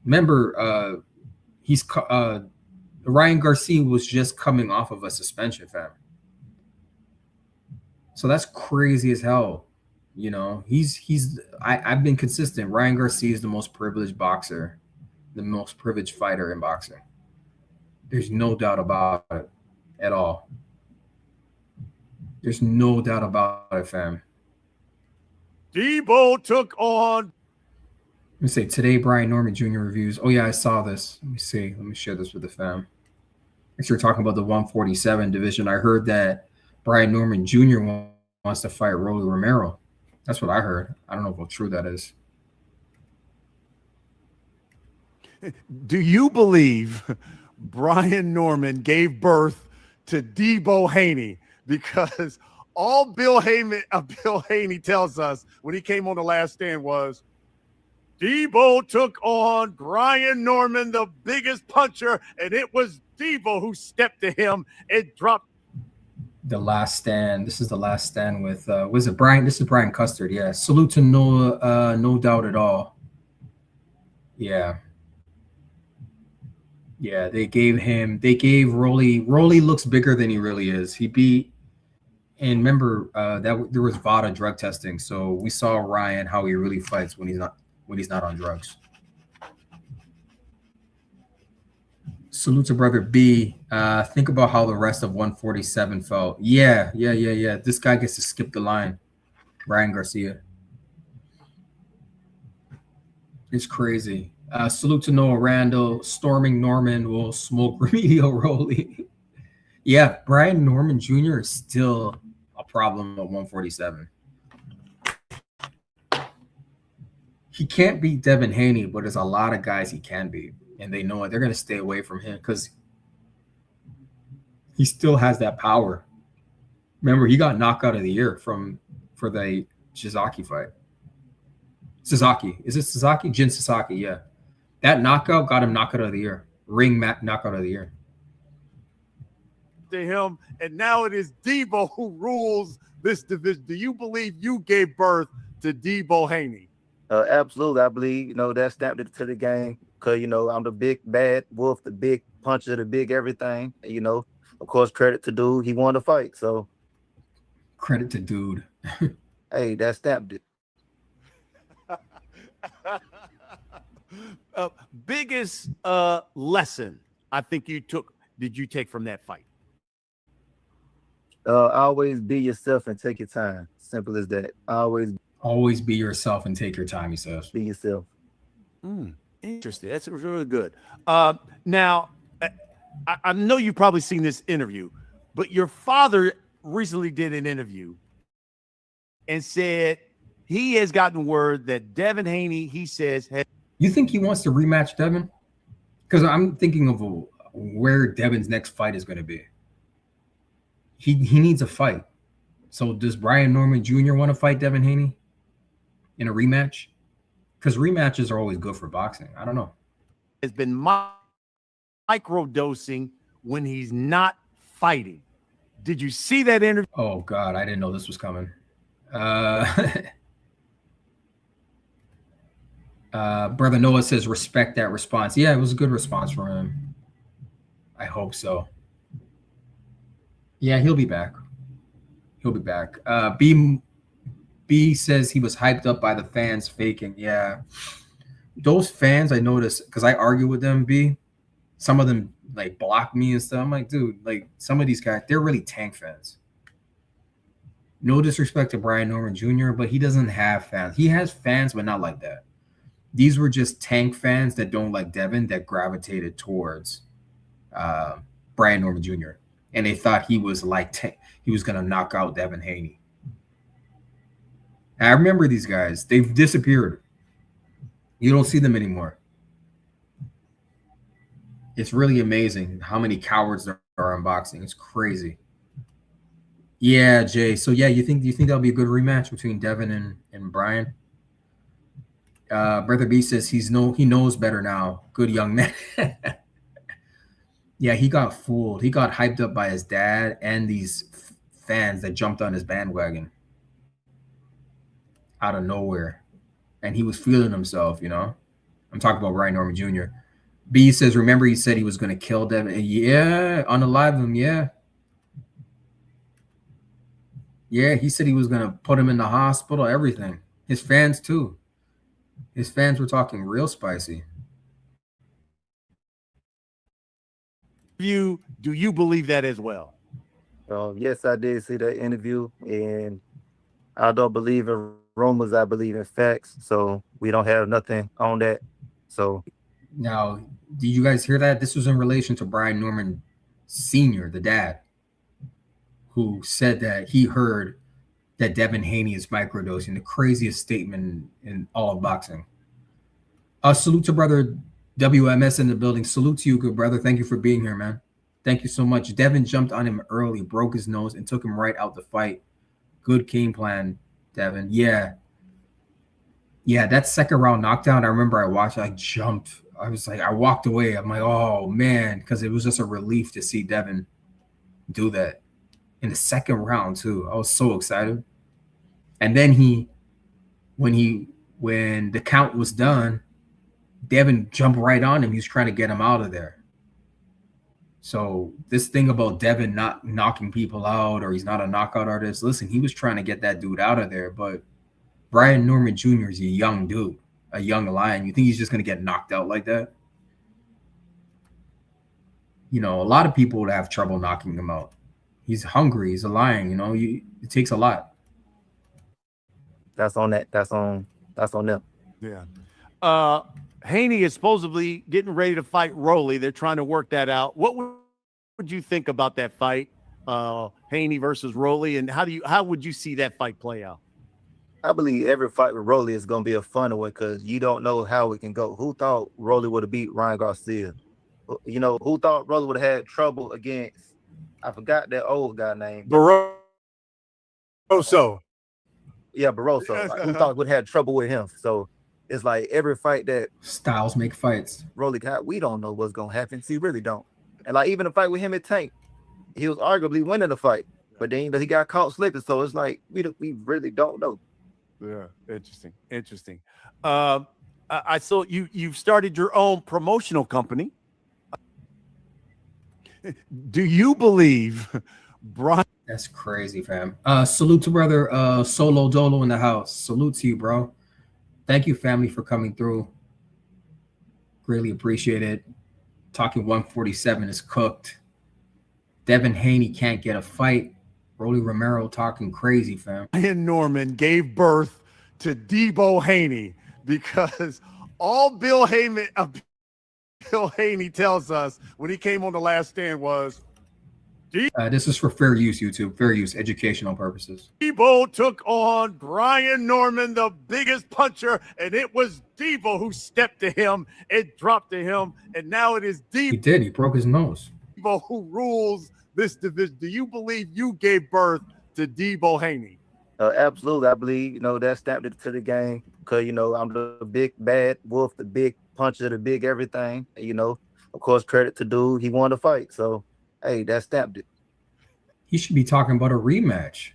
[SPEAKER 1] Remember, Ryan Garcia was just coming off of a suspension, fam. So that's crazy as hell. You know, I've been consistent. Ryan Garcia is the most privileged boxer, the most privileged fighter in boxing. There's no doubt about it at all. There's no doubt about it, fam.
[SPEAKER 5] Debo took on.
[SPEAKER 1] Let me say today, Brian Norman Jr. reviews. Oh yeah, I saw this. Let me see. Let me share this with the fam. Actually, we're talking about the 147 division. I heard that Brian Norman Jr. wants to fight Rolly Romero. That's what I heard. I don't know how true that is.
[SPEAKER 5] Do you believe Brian Norman gave birth to Debo Haney? Because all Bill Haney tells us when he came on The Last Stand was Debo took on Brian Norman, the biggest puncher, and it was Debo who stepped to him and dropped.
[SPEAKER 1] The Last Stand. This is The Last Stand with was it Brian? This is Brian Custard. Yeah. Salute to Noah, no doubt at all. Yeah. Yeah, they gave Rolly. Rolly looks bigger than he really is. He beat, and remember that there was VADA drug testing, so we saw Ryan how he really fights when he's not on drugs. Salute to brother B. Think about how the rest of 147 felt. Yeah. This guy gets to skip the line. Ryan Garcia. It's crazy. Salute to Noah Randall. Storming Norman will smoke Remedial Rolly. Yeah, Brian Norman Jr. is still a problem at 147. He can't beat Devin Haney, but there's a lot of guys he can beat, and they know it. They're going to stay away from him because he still has that power. Remember, he got knockout of the year for the Shizaki fight. Sasaki. Is it Sasaki? Jin Sasaki, yeah. That knockout got him knockout of the year. Ring mat knockout of the year.
[SPEAKER 5] To him, and now it is Debo who rules this division. Do you believe you gave birth to Debo Haney?
[SPEAKER 6] Absolutely. I believe, that stamped it to the game because, I'm the big bad wolf, the big puncher, the big everything. Of course, credit to dude. He won the fight. So
[SPEAKER 1] credit to dude.
[SPEAKER 6] Hey, that stamped it.
[SPEAKER 5] Biggest lesson I think did you take from that fight?
[SPEAKER 6] Always be yourself and take your time. Simple as that.
[SPEAKER 1] Always be yourself and take your time, he says.
[SPEAKER 6] Be yourself.
[SPEAKER 5] Interesting. That's really good. Now, I know you've probably seen this interview, but your father recently did an interview and said he has gotten word that Devin Haney, he says,
[SPEAKER 1] you think he wants to rematch Devin? Because I'm thinking of where Devin's next fight is going to be. He needs a fight. So does Brian Norman Jr. want to fight Devin Haney in a rematch? Because rematches are always good for boxing. I don't know.
[SPEAKER 5] Has been microdosing when he's not fighting. Did you see that interview?
[SPEAKER 1] Oh, God, I didn't know this was coming. Brother Noah says, respect that response. Yeah, it was a good response from him. I hope so. Yeah, he'll be back. He'll be back. B says he was hyped up by the fans faking. Yeah. Those fans, I noticed, because I argue with them, B, some of them like block me and stuff. I'm like, dude, like some of these guys, they're really Tank fans. No disrespect to Brian Norman Jr., but he doesn't have fans. He has fans, but not like that. These were just Tank fans that don't like Devin that gravitated towards Brian Norman Jr. And they thought he was like he was gonna knock out Devin Haney. And I remember these guys; they've disappeared. You don't see them anymore. It's really amazing how many cowards there are in boxing. It's crazy. Yeah, Jay. So yeah, you think that'll be a good rematch between Devin and Brian? Brother B says he knows better now. Good young man. Yeah, he got fooled. He got hyped up by his dad and these fans that jumped on his bandwagon out of nowhere. And he was feeling himself, you know. I'm talking about Brian Norman Jr. B says, remember he said he was going to kill Devin? Yeah, unalive him, yeah. Yeah, he said he was going to put him in the hospital, everything. His fans, too. His fans were talking real spicy.
[SPEAKER 5] Do you believe that as well?
[SPEAKER 6] Yes, I did see that interview, and I don't believe in rumors. I believe in facts. So we don't have nothing on that. So
[SPEAKER 1] now, did you guys hear that? This was in relation to Brian Norman Sr., the dad, who said that he heard that Devin Haney is microdosing, the craziest statement in all of boxing. Salute to brother WMS in the building. Salute to you, good brother. Thank you for being here, man. Thank you so much. Devin jumped on him early, broke his nose, and took him right out the fight. Good game plan, Devin. Yeah. Yeah, that second round knockdown, I remember I watched, I jumped. I was like, I walked away. I'm like, oh, man, because it was just a relief to see Devin do that in the second round, too. I was so excited. And then when the count was done, Devin jumped right on him. He was trying to get him out of there. So this thing about Devin not knocking people out or he's not a knockout artist, listen, he was trying to get that dude out of there. But Brian Norman Jr. is a young dude, a young lion. You think he's just going to get knocked out like that? You know, a lot of people would have trouble knocking him out. He's hungry. He's a lion. You know, it takes a lot.
[SPEAKER 6] that's on that. That's on them.
[SPEAKER 5] Yeah. Haney is supposedly getting ready to fight Rolly. They're trying to work that out. What would you think about that fight, Haney versus Rolly, and how would you see that fight play out?
[SPEAKER 6] I believe every fight with Rolly is going to be a fun one because you don't know how it can go. Who thought Rolly would have beat Ryan Garcia? You know, who thought Rolly would have had trouble against, I forgot that old guy name.
[SPEAKER 5] Barroso.
[SPEAKER 6] Yeah, Barroso.
[SPEAKER 5] Yes,
[SPEAKER 6] Who thought would have had trouble with him? So it's like every fight that
[SPEAKER 1] Styles make fights.
[SPEAKER 6] Rolly got, we don't know what's going to happen. See, really don't. And like even the fight with him and Tank, he was arguably winning the fight, but then he got caught slipping. So it's like we really don't know.
[SPEAKER 5] Yeah, interesting. I saw you've started your own promotional company. Do you believe Brian?
[SPEAKER 1] That's crazy, fam. Salute to brother Solo Dolo in the house. Salute to you, bro. Thank you, family, for coming through. Greatly appreciate it. Talking 147 is cooked. Devin Haney can't get a fight. Rolly Romero talking crazy, fam.
[SPEAKER 5] Brian Norman gave birth to Debo Haney because all Bill Haney tells us when he came on The Last Stand was,
[SPEAKER 1] this is for fair use, YouTube. Fair use, educational purposes.
[SPEAKER 5] Debo took on Brian Norman, the biggest puncher, and it was Debo who stepped to him and dropped to him, and now it is Debo.
[SPEAKER 1] He did. He broke his nose.
[SPEAKER 5] Debo who rules this division. Do you believe you gave birth to Debo Haney?
[SPEAKER 6] Absolutely. I believe, that stamped it to the game because, I'm the big bad wolf, the big puncher, the big everything. Of course, credit to dude. He won the fight. So, hey, that stamped it.
[SPEAKER 1] He should be talking about a rematch.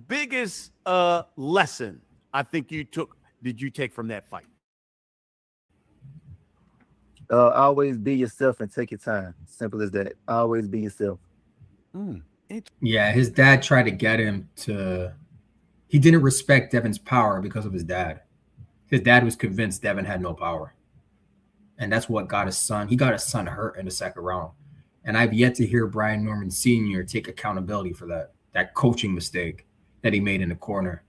[SPEAKER 5] Biggest lesson I think did you take from that fight?
[SPEAKER 6] Always be yourself and take your time. Simple as that. Always be yourself.
[SPEAKER 1] Yeah, his dad tried to get him to. He didn't respect Devin's power because of his dad. His dad was convinced Devin had no power, and that's what got his son. He got his son hurt in the second round, and I've yet to hear Brian Norman Sr. take accountability for that coaching mistake that he made in the corner.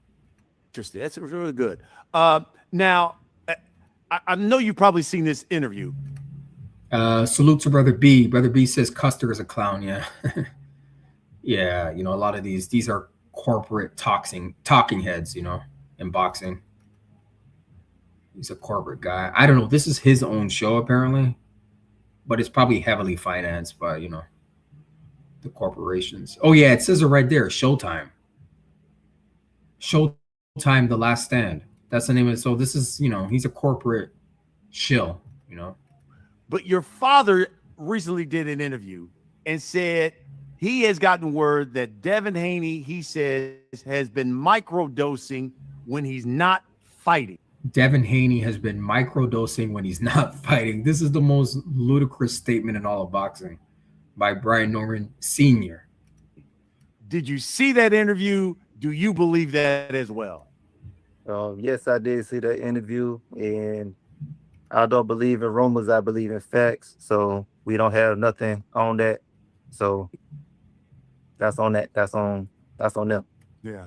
[SPEAKER 5] Interesting. That's really good. Now, I know you've probably seen this interview.
[SPEAKER 1] Salute to Brother B. Brother B says Custer is a clown. Yeah. Yeah, a lot of these are corporate talking heads, in boxing. He's a corporate guy. I don't know. This is his own show apparently, but it's probably heavily financed by, the corporations. Oh yeah, it says it right there. Showtime. Showtime, The Last Stand. That's the name of it. So this is, he's a corporate shill,
[SPEAKER 5] But your father recently did an interview and said he has gotten word that Devin Haney, he says, has been microdosing when he's not fighting.
[SPEAKER 1] Devin Haney has been microdosing when he's not fighting. This is the most ludicrous statement in all of boxing by Brian Norman Sr.
[SPEAKER 5] Did you see that interview? Do you believe that as well?
[SPEAKER 6] Yes, I did see that interview, and I don't believe in rumors. I believe in facts. So we don't have nothing on that. So that's on that. That's on them.
[SPEAKER 5] Yeah.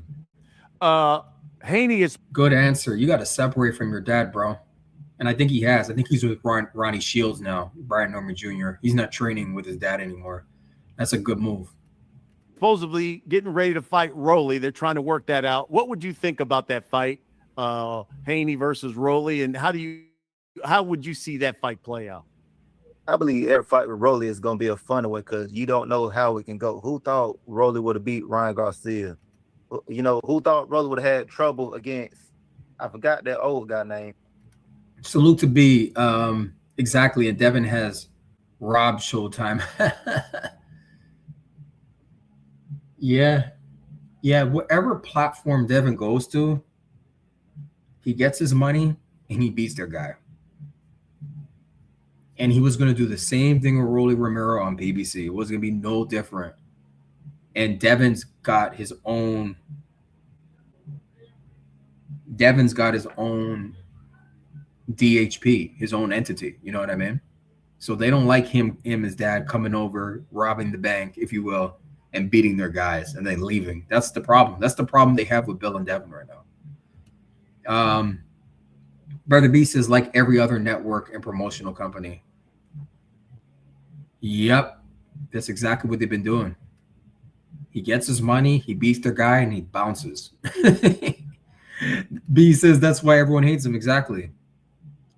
[SPEAKER 5] Haney is
[SPEAKER 1] good answer. You got to separate from your dad, bro. And I think he has. I think he's with Ronnie Shields now, Brian Norman Jr. He's not training with his dad anymore. That's a good move.
[SPEAKER 5] Supposedly getting ready to fight Rolly. They're trying to work that out. What would you think about that fight, Haney versus Rolly, and how would you see that fight play out?
[SPEAKER 6] I believe every fight with Rolly is going to be a fun one because you don't know how it can go. Who thought Rolly would have beat Ryan Garcia? Who thought Rolly would have had trouble against, I forgot that old guy name.
[SPEAKER 1] Salute to B. Exactly. And Devin has robbed Showtime. Yeah. Yeah. Whatever platform Devin goes to, he gets his money and he beats their guy. And he was going to do the same thing with Rolly Romero on BBC. It was going to be no different. And Devin's got his own DHP, his own entity. You know what I mean? So they don't like him, his dad coming over, robbing the bank, if you will, and beating their guys and then leaving. That's the problem. That's the problem they have with Bill and Devin right now. Brother Beast is like every other network and promotional company. Yep. That's exactly what they've been doing. He gets his money, he beats their guy, and he bounces. B says that's why everyone hates him. Exactly.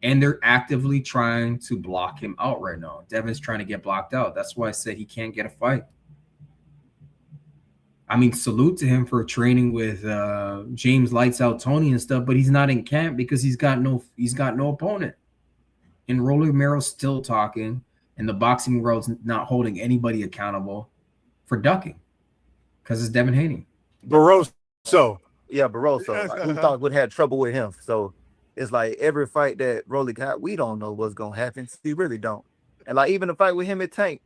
[SPEAKER 1] And they're actively trying to block him out right now. Devin's trying to get blocked out. That's why I said he can't get a fight. I mean, salute to him for training with James Lights Out Tony and stuff, but he's not in camp because he's got no opponent. And Rolly Romero's still talking, and the boxing world's not holding anybody accountable for ducking because it's Devin Haney.
[SPEAKER 5] Barroso.
[SPEAKER 6] Yeah, Barroso. We thought we'd had trouble with him. So it's like every fight that Rolly got, we don't know what's gonna happen. We really don't. And like even the fight with him at Tank,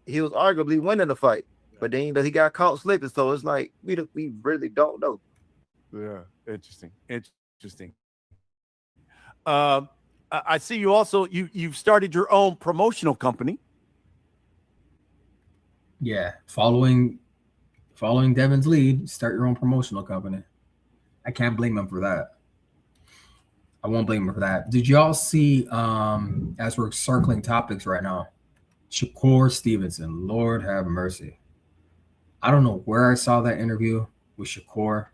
[SPEAKER 6] he was arguably winning the fight. But then he got caught slipping, so it's like we really don't know.
[SPEAKER 5] Yeah, interesting. I see you also you've started your own promotional company.
[SPEAKER 1] Yeah, following Devin's lead, start your own promotional company. I can't blame him for that. I won't blame him for that. Did y'all see? As we're circling topics right now, Shakur Stevenson, Lord have mercy. I don't know where I saw that interview with Shakur.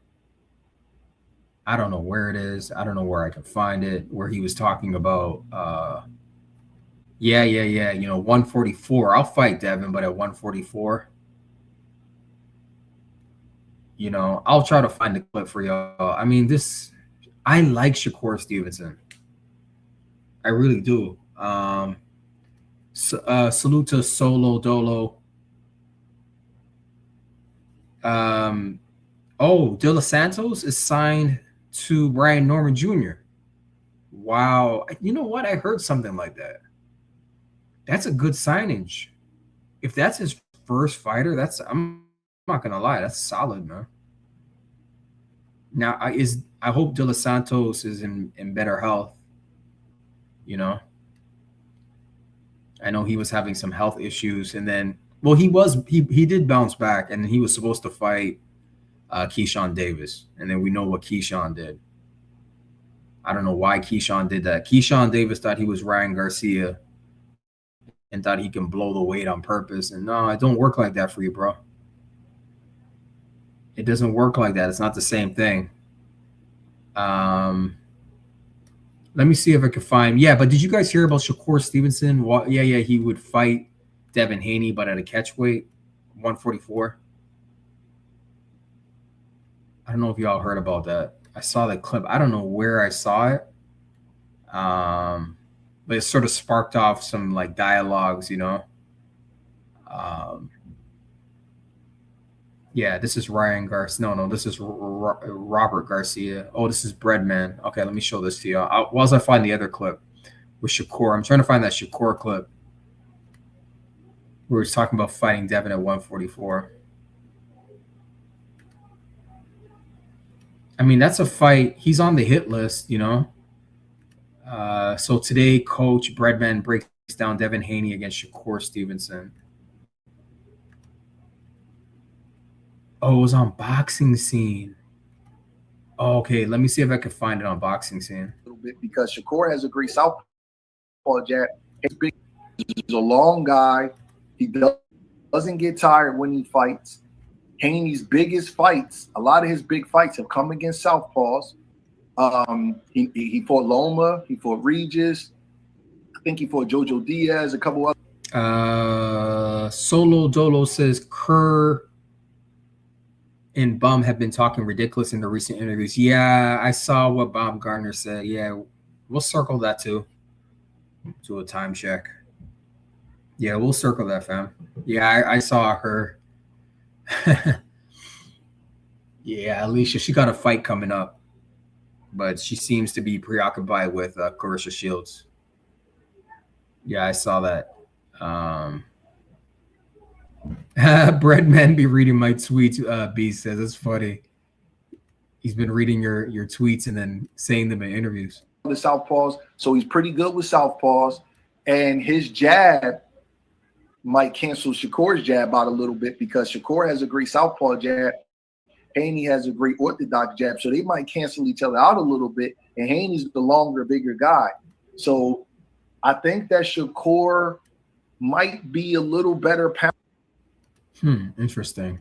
[SPEAKER 1] I don't know where it is. I don't know where I can find it, where he was talking about, 144. I'll fight Devin, but at 144, I'll try to find the clip for y'all. I mean, I like Shakur Stevenson. I really do. Salute to Solo Dolo. De Los Santos is signed to Brian Norman Jr. Wow. You know what? I heard something like that. That's a good signage. If that's his first fighter, I'm not gonna lie, that's solid, man. Now, I hope De Los Santos is in better health. You know, I know he was having some health issues, and then, well, he did bounce back, and he was supposed to fight Keyshawn Davis, and then we know what Keyshawn did. I don't know why Keyshawn did that. Keyshawn Davis thought he was Ryan Garcia and thought he can blow the weight on purpose, and no, it don't work like that for you, bro. It doesn't work like that. It's not the same thing. Let me see if I can find. Yeah, but did you guys hear about Shakur Stevenson? Yeah, he would fight Devin Haney, but at a catch weight, 144. I don't know if y'all heard about that. I saw that clip. I don't know where I saw it, but it sort of sparked off some like dialogues, you know. Yeah, this is Ryan Garcia. No, this is Robert Garcia. Oh, this is Breadman. Okay, let me show this to you. Whilst I find the other clip with Shakur, I'm trying to find that Shakur clip where he's talking about fighting Devin at 144. I mean, that's a fight. He's on the hit list, you know. So today, Coach Breadman breaks down Devin Haney against Shakur Stevenson. Oh, it was on Boxing Scene. Oh, okay, let me see if I can find it on Boxing Scene.
[SPEAKER 7] A little bit because Shakur has a great southpaw jab. He's a long guy. He doesn't get tired when he fights. Haney's biggest fights, a lot of his big fights have come against southpaws. He fought Loma, he fought Regis. I think he fought Jojo Diaz, a couple other.
[SPEAKER 1] Solo Dolo says Kerr and Bum have been talking ridiculous in the recent interviews. Yeah, I saw what Bob Gardner said. Yeah, we'll circle that too. Do a time check. Yeah, we'll circle that, fam. Yeah, I saw her. Yeah, Alicia, she got a fight coming up, but she seems to be preoccupied with Clarissa Shields. Yeah, I saw that. Breadman be reading my tweets. B says it's funny. He's been reading your tweets and then saying them in interviews.
[SPEAKER 7] The southpaws, so he's pretty good with southpaws, and his jab might cancel Shakur's jab out a little bit because Shakur has a great southpaw jab. Haney has a great orthodox jab, so they might cancel each other out a little bit. And Haney's the longer, bigger guy, so I think that Shakur might be a little better pound.
[SPEAKER 1] Interesting.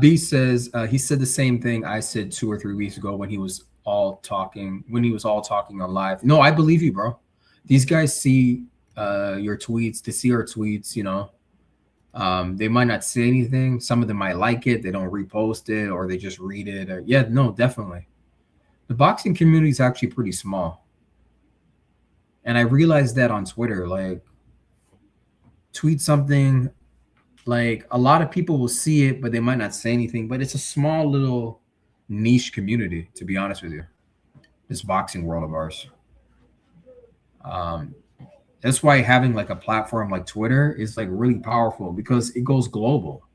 [SPEAKER 1] B says he said the same thing I said 2 or 3 weeks ago when he was all talking on live. No, I believe you, bro. These guys see your tweets, to see our tweets, you know. They might not say anything. Some of them might like it, they don't repost it, or they just read it. Or, yeah, no, definitely. The boxing community is actually pretty small. And I realized that on Twitter, like, tweet something, like a lot of people will see it, but they might not say anything. But it's a small little niche community, to be honest with you, this boxing world of ours. That's why having like a platform like Twitter is like really powerful, because it goes global.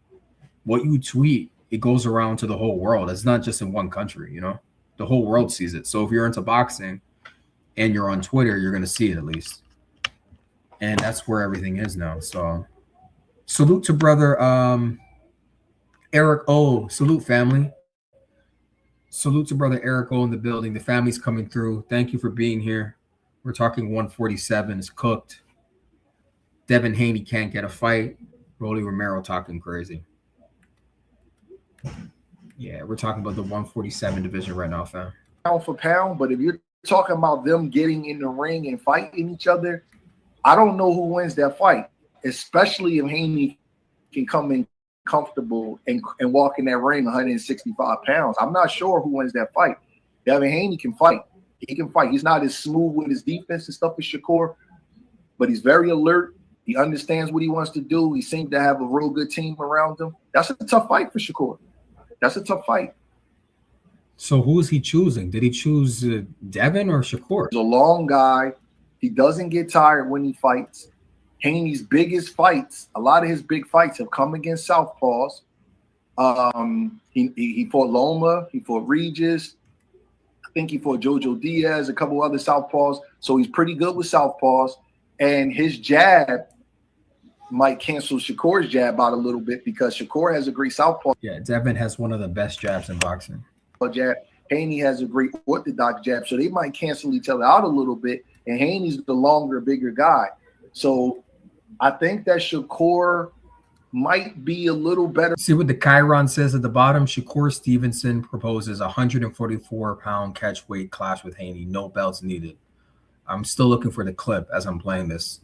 [SPEAKER 1] What you tweet, it goes around to the whole world. It's not just in one country, you know, the whole world sees it. So if you're into boxing and you're on Twitter, you're going to see it at least. And that's where everything is now. So salute to brother Eric O. Salute, family. Salute to brother Eric O in the building. The family's coming through. Thank you for being here. We're talking 147 is cooked. Devin Haney can't get a fight. Rolly Romero talking crazy. Yeah, we're talking about the 147 division right now, fam.
[SPEAKER 7] Pound for pound, but if you're talking about them getting in the ring and fighting each other, I don't know who wins that fight, especially if Haney can come in comfortable and walk in that ring 165 pounds. I'm not sure who wins that fight. Devin Haney can fight. He can fight. He's not as smooth with his defense and stuff as Shakur, but he's very alert. He understands what he wants to do. He seems to have a real good team around him. That's a tough fight for Shakur. That's a tough fight.
[SPEAKER 1] So who is he choosing? Did he choose Devin or Shakur?
[SPEAKER 7] He's a long guy. He doesn't get tired when he fights. Haney's biggest fights, a lot of his big fights have come against southpaws. He fought Loma, he fought Regis. I think he fought Jojo Diaz, a couple other southpaws. So he's pretty good with southpaws. And his jab might cancel Shakur's jab out a little bit because Shakur has a great southpaw.
[SPEAKER 1] Yeah, Devin has one of the best jabs in boxing.
[SPEAKER 7] Jab. Haney has a great orthodox jab. So they might cancel each other out a little bit. And Haney's the longer, bigger guy. So I think that Shakur might be a little better.
[SPEAKER 1] See what the Chiron says at the bottom? Shakur Stevenson proposes 144-pound catch weight clash with Haney. No belts needed. I'm still looking for the clip as I'm playing this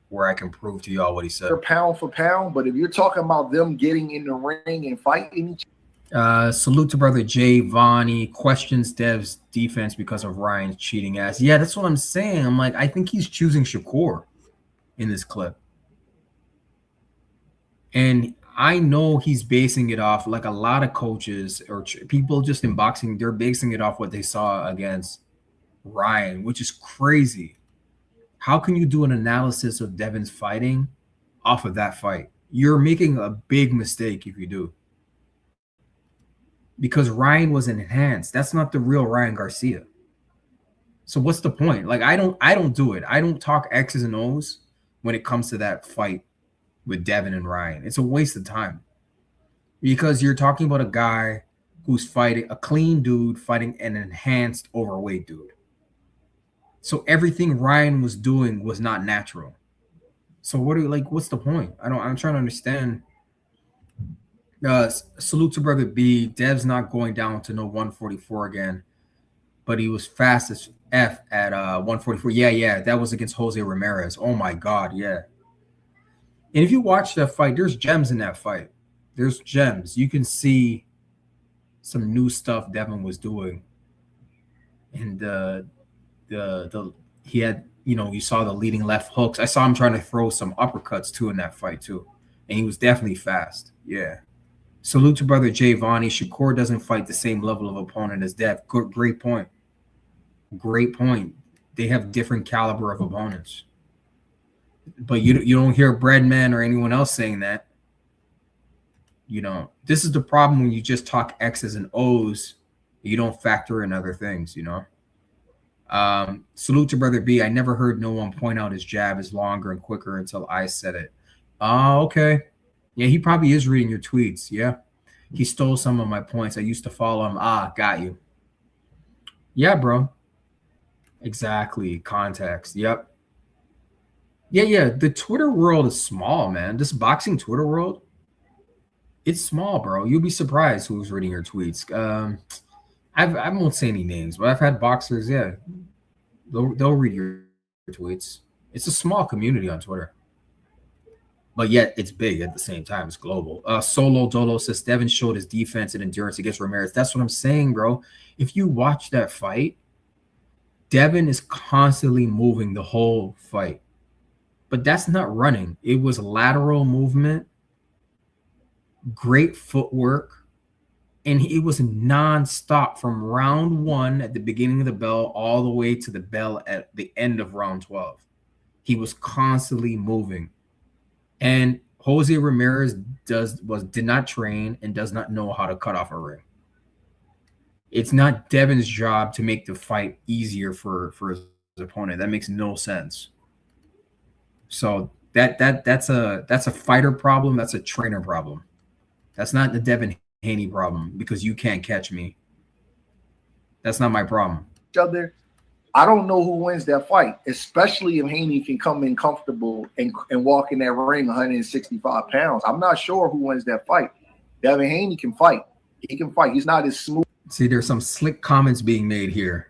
[SPEAKER 1] where I can prove to y'all what he said.
[SPEAKER 7] Pound for pound, but if you're talking about them getting in the ring and fighting each
[SPEAKER 1] salute to brother Jay Vonnie. Questions Dev's defense because of Ryan's cheating ass. Yeah, that's what I'm saying. I'm like, I think he's choosing Shakur in this clip. And I know he's basing it off, like a lot of coaches or people just in boxing, they're basing it off what they saw against Ryan, which is crazy. How can you do an analysis of Devin's fighting off of that fight? You're making a big mistake if you do. Because Ryan was enhanced. That's not the real Ryan Garcia. So what's the point? Like, I don't do it. I don't talk X's and O's when it comes to that fight with Devin and Ryan. It's a waste of time because you're talking about a guy who's fighting a clean dude fighting an enhanced overweight dude. So everything Ryan was doing was not natural. So what's the point? I'm trying to understand. Salute to brother B. Dev's not going down to no 144 again, but he was fast as F at 144. Yeah, that was against Jose Ramirez. Oh my God, yeah. And if you watch that fight, there's gems in that fight. There's gems. You can see some new stuff Devin was doing. And he had, you saw the leading left hooks. I saw him trying to throw some uppercuts too in that fight too. And he was definitely fast. Yeah. Salute to brother Jay Vonnie. Shakur doesn't fight the same level of opponent as Dev. Great point. Great point. They have different caliber of opponents. But you don't hear Breadman or anyone else saying that. This is the problem when you just talk X's and O's. You don't factor in other things, Salute to brother B. I never heard no one point out his jab is longer and quicker until I said it. Oh, okay. Yeah, he probably is reading your tweets. Yeah. He stole some of my points. I used to follow him. Got you. Yeah, bro. Exactly. Context. Yep. Yeah. The Twitter world is small, man. This boxing Twitter world, it's small, bro. You'll be surprised who's reading your tweets. I won't say any names, but I've had boxers, yeah. They'll read your tweets. It's a small community on Twitter. But yet it's big at the same time. It's global. Solo Dolo says Devin showed his defense and endurance against Ramirez. That's what I'm saying, bro. If you watch that fight, Devin is constantly moving the whole fight. But that's not running. It was lateral movement, great footwork, and it was nonstop from round 1 at the beginning of the bell all the way to the bell at the end of round 12. He was constantly moving. And Jose Ramirez did not train and does not know how to cut off a ring. It's not Devin's job to make the fight easier for his opponent. That makes no sense. So that's a fighter problem. That's a trainer problem. That's not the Devin Haney problem because you can't catch me. That's not my problem.
[SPEAKER 7] I don't know who wins that fight, especially if Haney can come in comfortable and walk in that ring 165 pounds. I'm not sure who wins that fight. Devin Haney can fight. He can fight. He's not as smooth.
[SPEAKER 1] See, there's some slick comments being made here.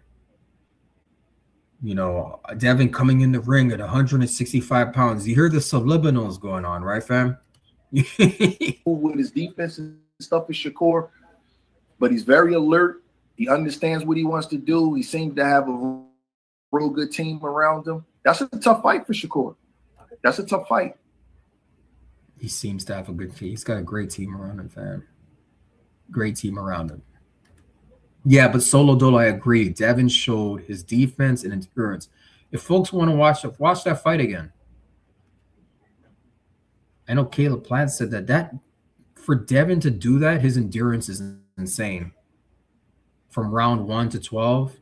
[SPEAKER 1] Devin coming in the ring at 165 pounds. You hear the subliminals going on, right, fam?
[SPEAKER 7] With his defense and stuff is Shakur, but he's very alert. He understands what he wants to do. He seems to have a real good team around him. That's a tough fight for Shakur. That's a tough fight.
[SPEAKER 1] He seems to have a good team. He's got a great team around him, fam. Great team around him. Yeah, but Solo Dolo, I agree. Devin showed his defense and endurance. If folks want to watch that fight again. I know Caleb Plant said that for Devin to do that, his endurance is insane. From round 1 to 12,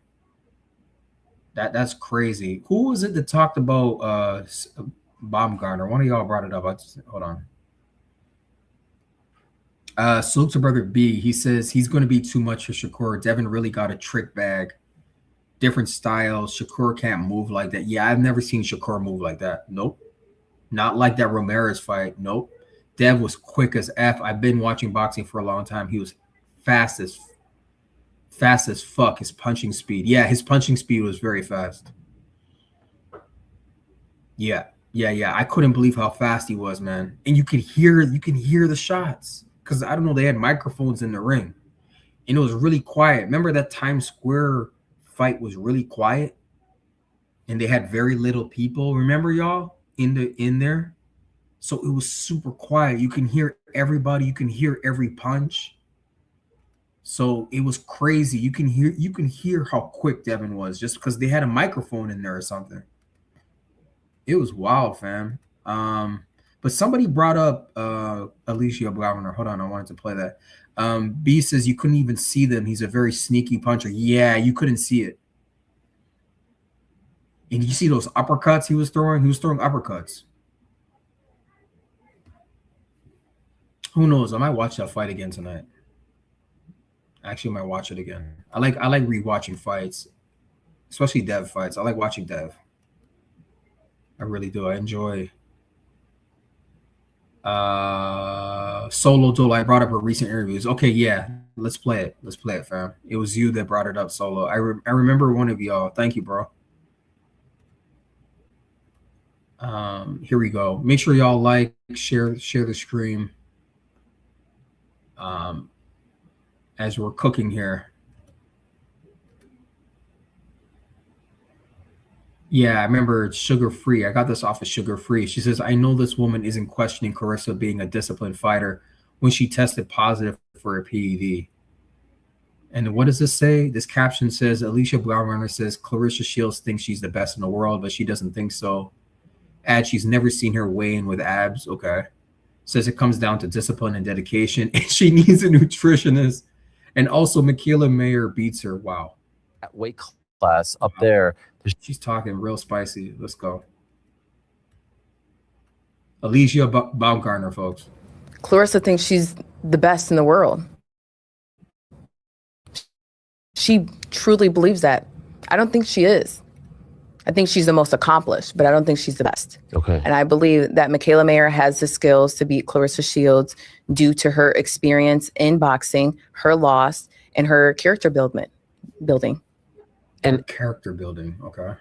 [SPEAKER 1] that's crazy. Who was it that talked about Baumgartner? One of y'all brought it up. Hold on. Salute to Brother B. He says he's going to be too much for Shakur. Devin really got a trick bag. Different styles. Shakur can't move like that. Yeah, I've never seen Shakur move like that. Nope. Not like that Ramirez fight. Nope. Dev was quick as F. I've been watching boxing for a long time. He was fast as fuck. His punching speed. Yeah, his punching speed was very fast. Yeah. I couldn't believe how fast he was, man. And you can hear the shots. Because I don't know, they had microphones in the ring. And it was really quiet. Remember that Times Square fight was really quiet? And they had very little people. Remember, y'all? In there? So it was super quiet. You can hear everybody. You can hear every punch. So it was crazy. You can hear how quick Devin was just because they had a microphone in there or something. It was wild, fam. But somebody brought up Alicia Blauner. Hold on, I wanted to play that. B says you couldn't even see them. He's a very sneaky puncher. Yeah, you couldn't see it. And you see those uppercuts he was throwing? He was throwing uppercuts. Who knows? I might watch that fight again tonight. Actually, I might watch it again. I like rewatching fights, especially Dev fights. I like watching Dev. I really do. I enjoy. Solo Dolo, I brought up her recent interviews. Okay, yeah, let's play it. Let's play it, fam. It was you that brought it up, Solo. I remember one of y'all. Thank you, bro. Here we go. Make sure y'all like, share the stream. As we're cooking here. Yeah, I remember it's Sugar Free. I got this off of Sugar Free. She says, I know this woman isn't questioning Clarissa being a disciplined fighter when she tested positive for a PED. And what does this say? This caption says, Alicia Blaurunner says, Clarissa Shields thinks she's the best in the world, but she doesn't think so. Add, she's never seen her weigh in with abs. Okay. Says it comes down to discipline and dedication, and she needs a nutritionist. And also, Michaela Mayer beats her. Wow.
[SPEAKER 8] That weight class up there.
[SPEAKER 1] She's talking real spicy. Let's go. Alicia Baumgartner, folks.
[SPEAKER 9] Clarissa thinks she's the best in the world. She truly believes that. I don't think she is. I think she's the most accomplished, but I don't think she's the best.
[SPEAKER 8] Okay.
[SPEAKER 9] And I believe that Michaela Mayer has the skills to beat Clarissa Shields due to her experience in boxing, her loss, and her character building.
[SPEAKER 8] And
[SPEAKER 1] character building, okay.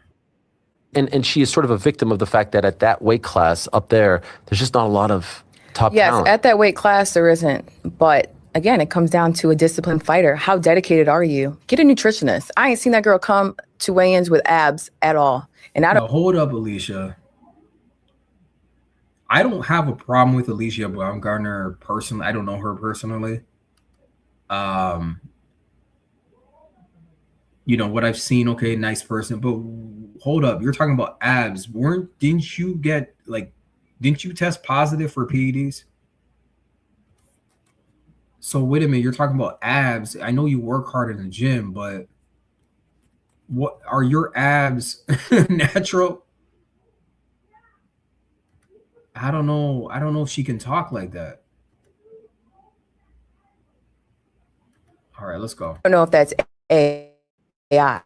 [SPEAKER 8] And she is sort of a victim of the fact that at that weight class up there, there's just not a lot of top talent.
[SPEAKER 9] Yes, at that weight class there isn't. But again, it comes down to a disciplined fighter. How dedicated are you? Get a nutritionist. I ain't seen that girl come to weigh-ins with abs at all. And I don't.
[SPEAKER 1] Now, hold up, Alicia. I don't have a problem with Alicia Baumgartner personally. I don't know her personally. You know what I've seen. Okay, nice person, but hold up. You're talking about abs. Didn't you test positive for PEDs? So wait a minute. You're talking about abs. I know you work hard in the gym, but what are your abs natural? I don't know. I don't know if she can talk like that. All right, let's go.
[SPEAKER 9] I don't know if that's AI.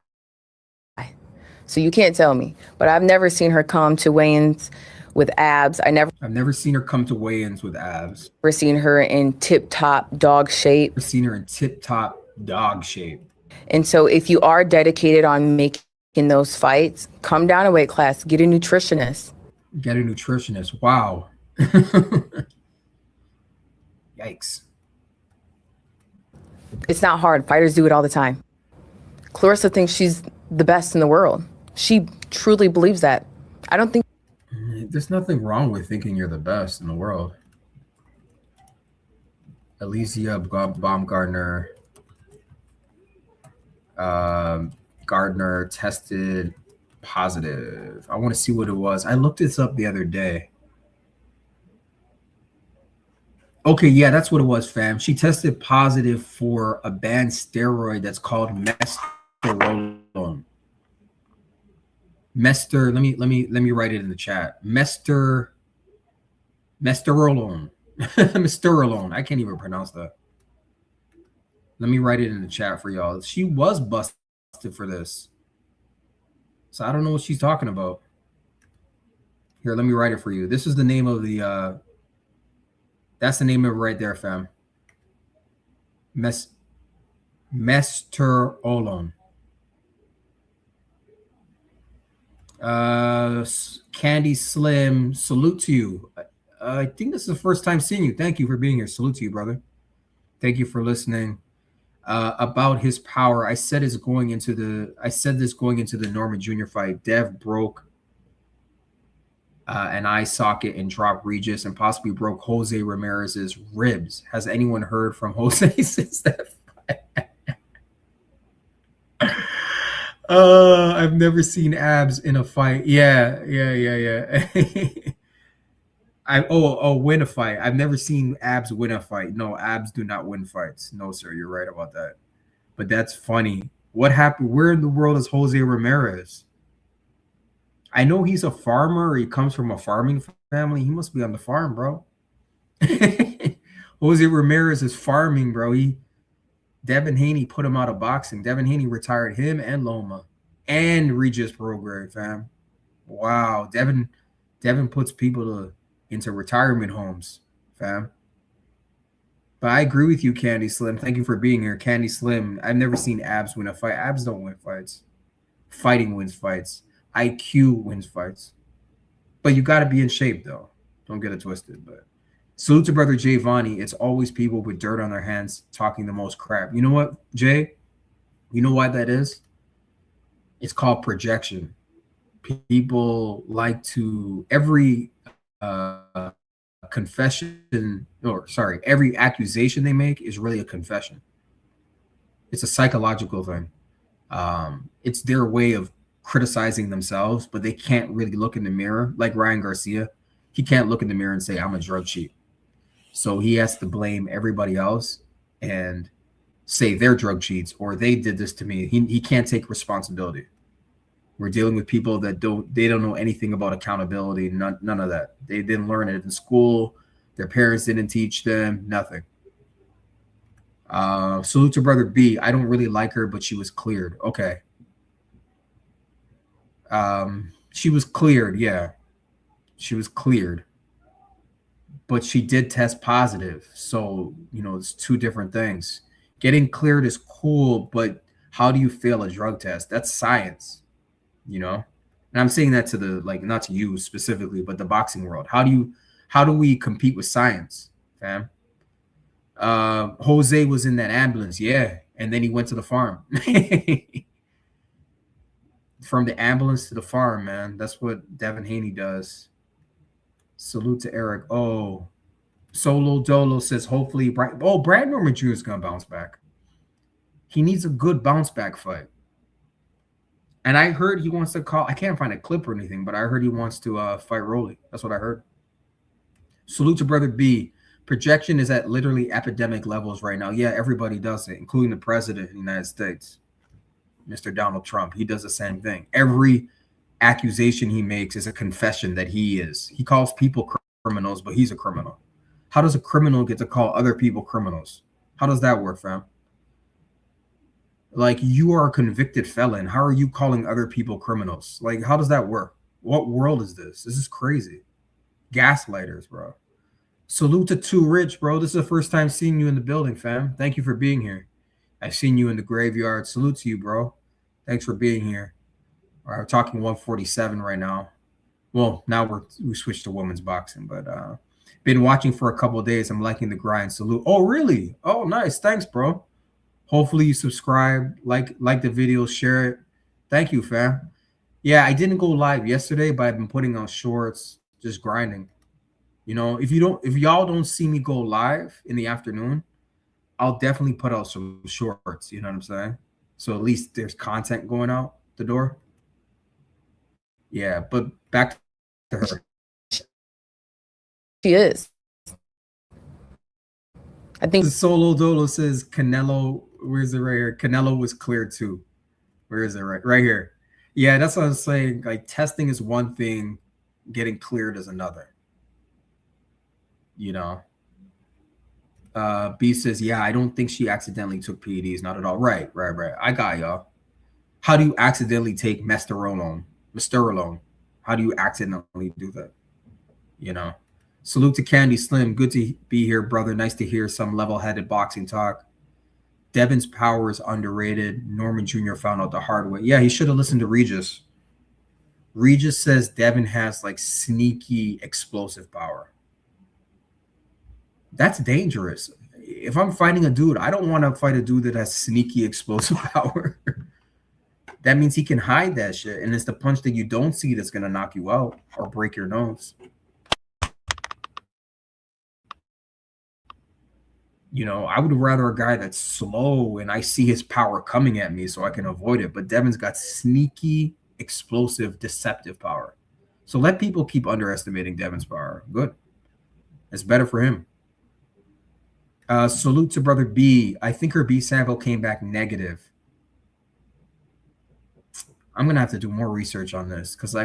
[SPEAKER 9] So you can't tell me. But I've never seen her come to weigh-ins with abs. I've
[SPEAKER 1] never seen her come to weigh-ins with abs.
[SPEAKER 9] Never seen her in tip-top dog shape.
[SPEAKER 1] I've seen her in tip-top dog shape.
[SPEAKER 9] And so if you are dedicated on making those fights, come down a weight class, get a nutritionist.
[SPEAKER 1] Get a nutritionist. Wow. Yikes.
[SPEAKER 9] It's not hard. Fighters do it all the time. Clarissa thinks she's the best in the world. She truly believes that. I don't think
[SPEAKER 1] there's nothing wrong with thinking you're the best in the world. Alicia Baumgartner. Gardner tested positive. I want to see what it was. I looked this up the other day. Okay, yeah, that's what it was, fam. She tested positive for a banned steroid that's called mesterolone. Let me write it in the chat. Mesterolone. Mesterolone. I can't even pronounce that. Let me write it in the chat for y'all. She was busted for this. So I don't know what she's talking about. Here, let me write it for you. This is the name of the that's the name of it right there, fam. Mesterolone. Candy Slim, salute to you. I think this is the first time seeing you. Thank you for being here. Salute to you, brother. Thank you for listening. About his power, I said this going into the Norman Jr. fight. Dev broke an eye socket and dropped Regis and possibly broke Jose Ramirez's ribs. Has anyone heard from Jose since that fight? I've never seen abs in a fight. Yeah. Win a fight. I've never seen abs win a fight. No, abs do not win fights. No, sir, you're right about that. But that's funny. What happened? Where in the world is Jose Ramirez? I know he's a farmer. He comes from a farming family. He must be on the farm, bro. Jose Ramirez is farming, bro. Devin Haney put him out of boxing. Devin Haney retired him and Loma and Regis Prograis, fam. Wow. Devin puts people into retirement homes, fam. But I agree with you, Candy Slim. Thank you for being here. Candy Slim, I've never seen abs win a fight. Abs don't win fights. Fighting wins fights. IQ wins fights. But you got to be in shape, though. Don't get it twisted. But salute to brother Jay Vonnie. It's always people with dirt on their hands talking the most crap. You know what, Jay? You know why that is? It's called projection. People like to every every accusation they make is really a confession. It's a psychological thing. It's their way of criticizing themselves, but they can't really look in the mirror. Like Ryan Garcia, he can't look in the mirror and say, I'm a drug cheat. So he has to blame everybody else and say they're drug cheats or they did this to me. He can't take responsibility. We're dealing with people that don't know anything about accountability. None of that. They didn't learn it in school. Their parents didn't teach them. Nothing. Salute to brother B. I don't really like her, but she was cleared. Okay. She was cleared. Yeah. She was cleared. But she did test positive. So, it's two different things. Getting cleared is cool, but how do you fail a drug test? That's science. And I'm saying that to not to you specifically, but the boxing world. How do we compete with science, fam? Jose was in that ambulance, yeah, and then he went to the farm. From the ambulance to the farm, man. That's what Devin Haney does. Salute to Eric. Oh, Solo Dolo says hopefully Brad Norman Jr. is gonna bounce back. He needs a good bounce back fight. And I heard he wants to call. I can't find a clip or anything, but I heard he wants to fight Rolly. That's what I heard. Salute to brother B. Projection is at literally epidemic levels right now. Yeah, everybody does it, including the president of the United States, Mr. Donald Trump. He does the same thing. Every accusation he makes is a confession that he is. He calls people criminals, but he's a criminal. How does a criminal get to call other people criminals? How does that work, fam? Like, you are a convicted felon. How are you calling other people criminals? Like, how does that work? What world is this? This is crazy. Gaslighters, bro. Salute to Too Rich, bro. This is the first time seeing you in the building, fam. Thank you for being here. I've seen you in the graveyard. Salute to you, bro. Thanks for being here. All right, we're talking 147 right now. Well, now we switched to women's boxing, but been watching for a couple of days. I'm liking the grind. Salute. Oh, really? Oh, nice. Thanks, bro. Hopefully you subscribe, like the video, share it. Thank you, fam. Yeah, I didn't go live yesterday, but I've been putting out shorts, just grinding. If y'all don't see me go live in the afternoon, I'll definitely put out some shorts. You know what I'm saying? So at least there's content going out the door. Yeah, but back to her.
[SPEAKER 9] She is. I think
[SPEAKER 1] Solo Dolo says Canelo. Where's it right here? Canelo was cleared too. Where is it? Right here. Yeah, that's what I was saying. Like testing is one thing, getting cleared is another. You know. B says, yeah, I don't think she accidentally took PEDs. Not at all. Right. I got y'all. How do you accidentally take Mesterolone? How do you accidentally do that? You know. Salute to Candy Slim. Good to be here, brother. Nice to hear some level-headed boxing talk. Devin's power is underrated. Norman Jr. found out the hard way. Yeah, he should have listened to Regis. Regis says Devin has like sneaky explosive power. That's dangerous. If I'm fighting a dude, I don't want to fight a dude that has sneaky explosive power. That means he can hide that shit. And it's the punch that you don't see that's going to knock you out or break your nose. You know, I would rather a guy that's slow and I see his power coming at me so I can avoid it. But Devin's got sneaky, explosive, deceptive power. So let people keep underestimating Devin's power. Good. It's better for him. Salute to brother B. I think her B sample came back negative. I'm going to have to do more research on this because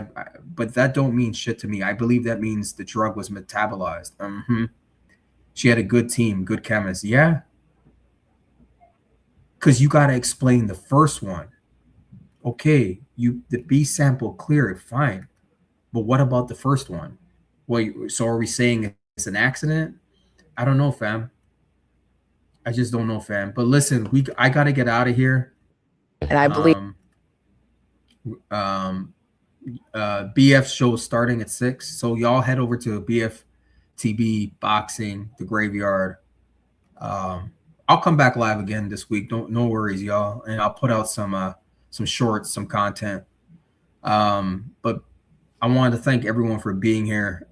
[SPEAKER 1] but that don't mean shit to me. I believe that means the drug was metabolized. She had a good team, good chemist. Yeah. Because you got to explain the first one. Okay, the B sample cleared, fine. But what about the first one? Well, so are we saying it's an accident? I don't know, fam. I just don't know, fam. But listen, I got to get out of here.
[SPEAKER 9] And I believe
[SPEAKER 1] BF show starting at 6. So y'all head over to BFTB Boxing, the Graveyard. I'll come back live again this week. No worries, y'all. And I'll put out some shorts, some content. But I wanted to thank everyone for being here.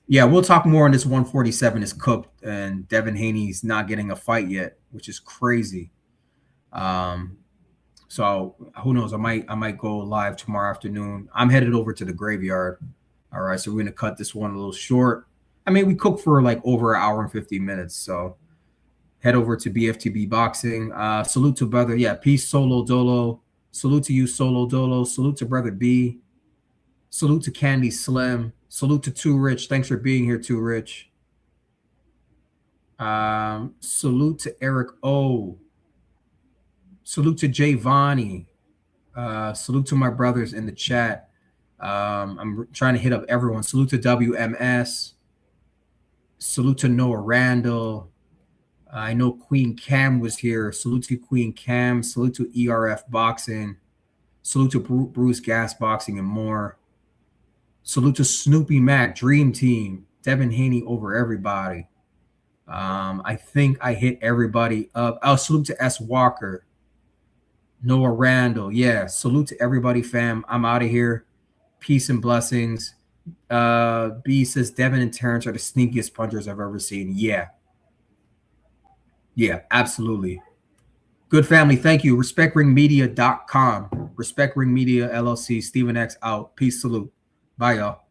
[SPEAKER 1] Yeah, we'll talk more on this 147 is cooked and Devin Haney's not getting a fight yet, which is crazy. So who knows? I might go live tomorrow afternoon. I'm headed over to the Graveyard. All right, so we're gonna cut this one a little short. I mean, we cooked for like over an hour and 50 minutes. So head over to BFTB Boxing. Salute to brother. Yeah, peace, Solo Dolo. Salute to you, Solo Dolo. Salute to brother B. Salute to Candy Slim. Salute to Too Rich. Thanks for being here, Too Rich. Salute to Eric O. Salute to Jay Vonnie. Salute to my brothers in the chat. I'm trying to hit up everyone. Salute to WMS. Salute to Noah Randall. I know Queen Cam was here. Salute to Queen Cam. Salute to ERF Boxing. Salute to Bruce Gas Boxing and more. Salute to Snoopy Mac, Dream Team. Devin Haney over everybody. I think I hit everybody up. Oh, salute to S. Walker. Noah Randall. Yeah, salute to everybody, fam. I'm out of here. Peace and blessings. B says Devin and Terrence are the sneakiest punchers I've ever seen. Yeah. Yeah, absolutely. Good family. Thank you. Respectringmedia.com. Respect Ring Media LLC. Stephen X out. Peace. Salute. Bye, y'all.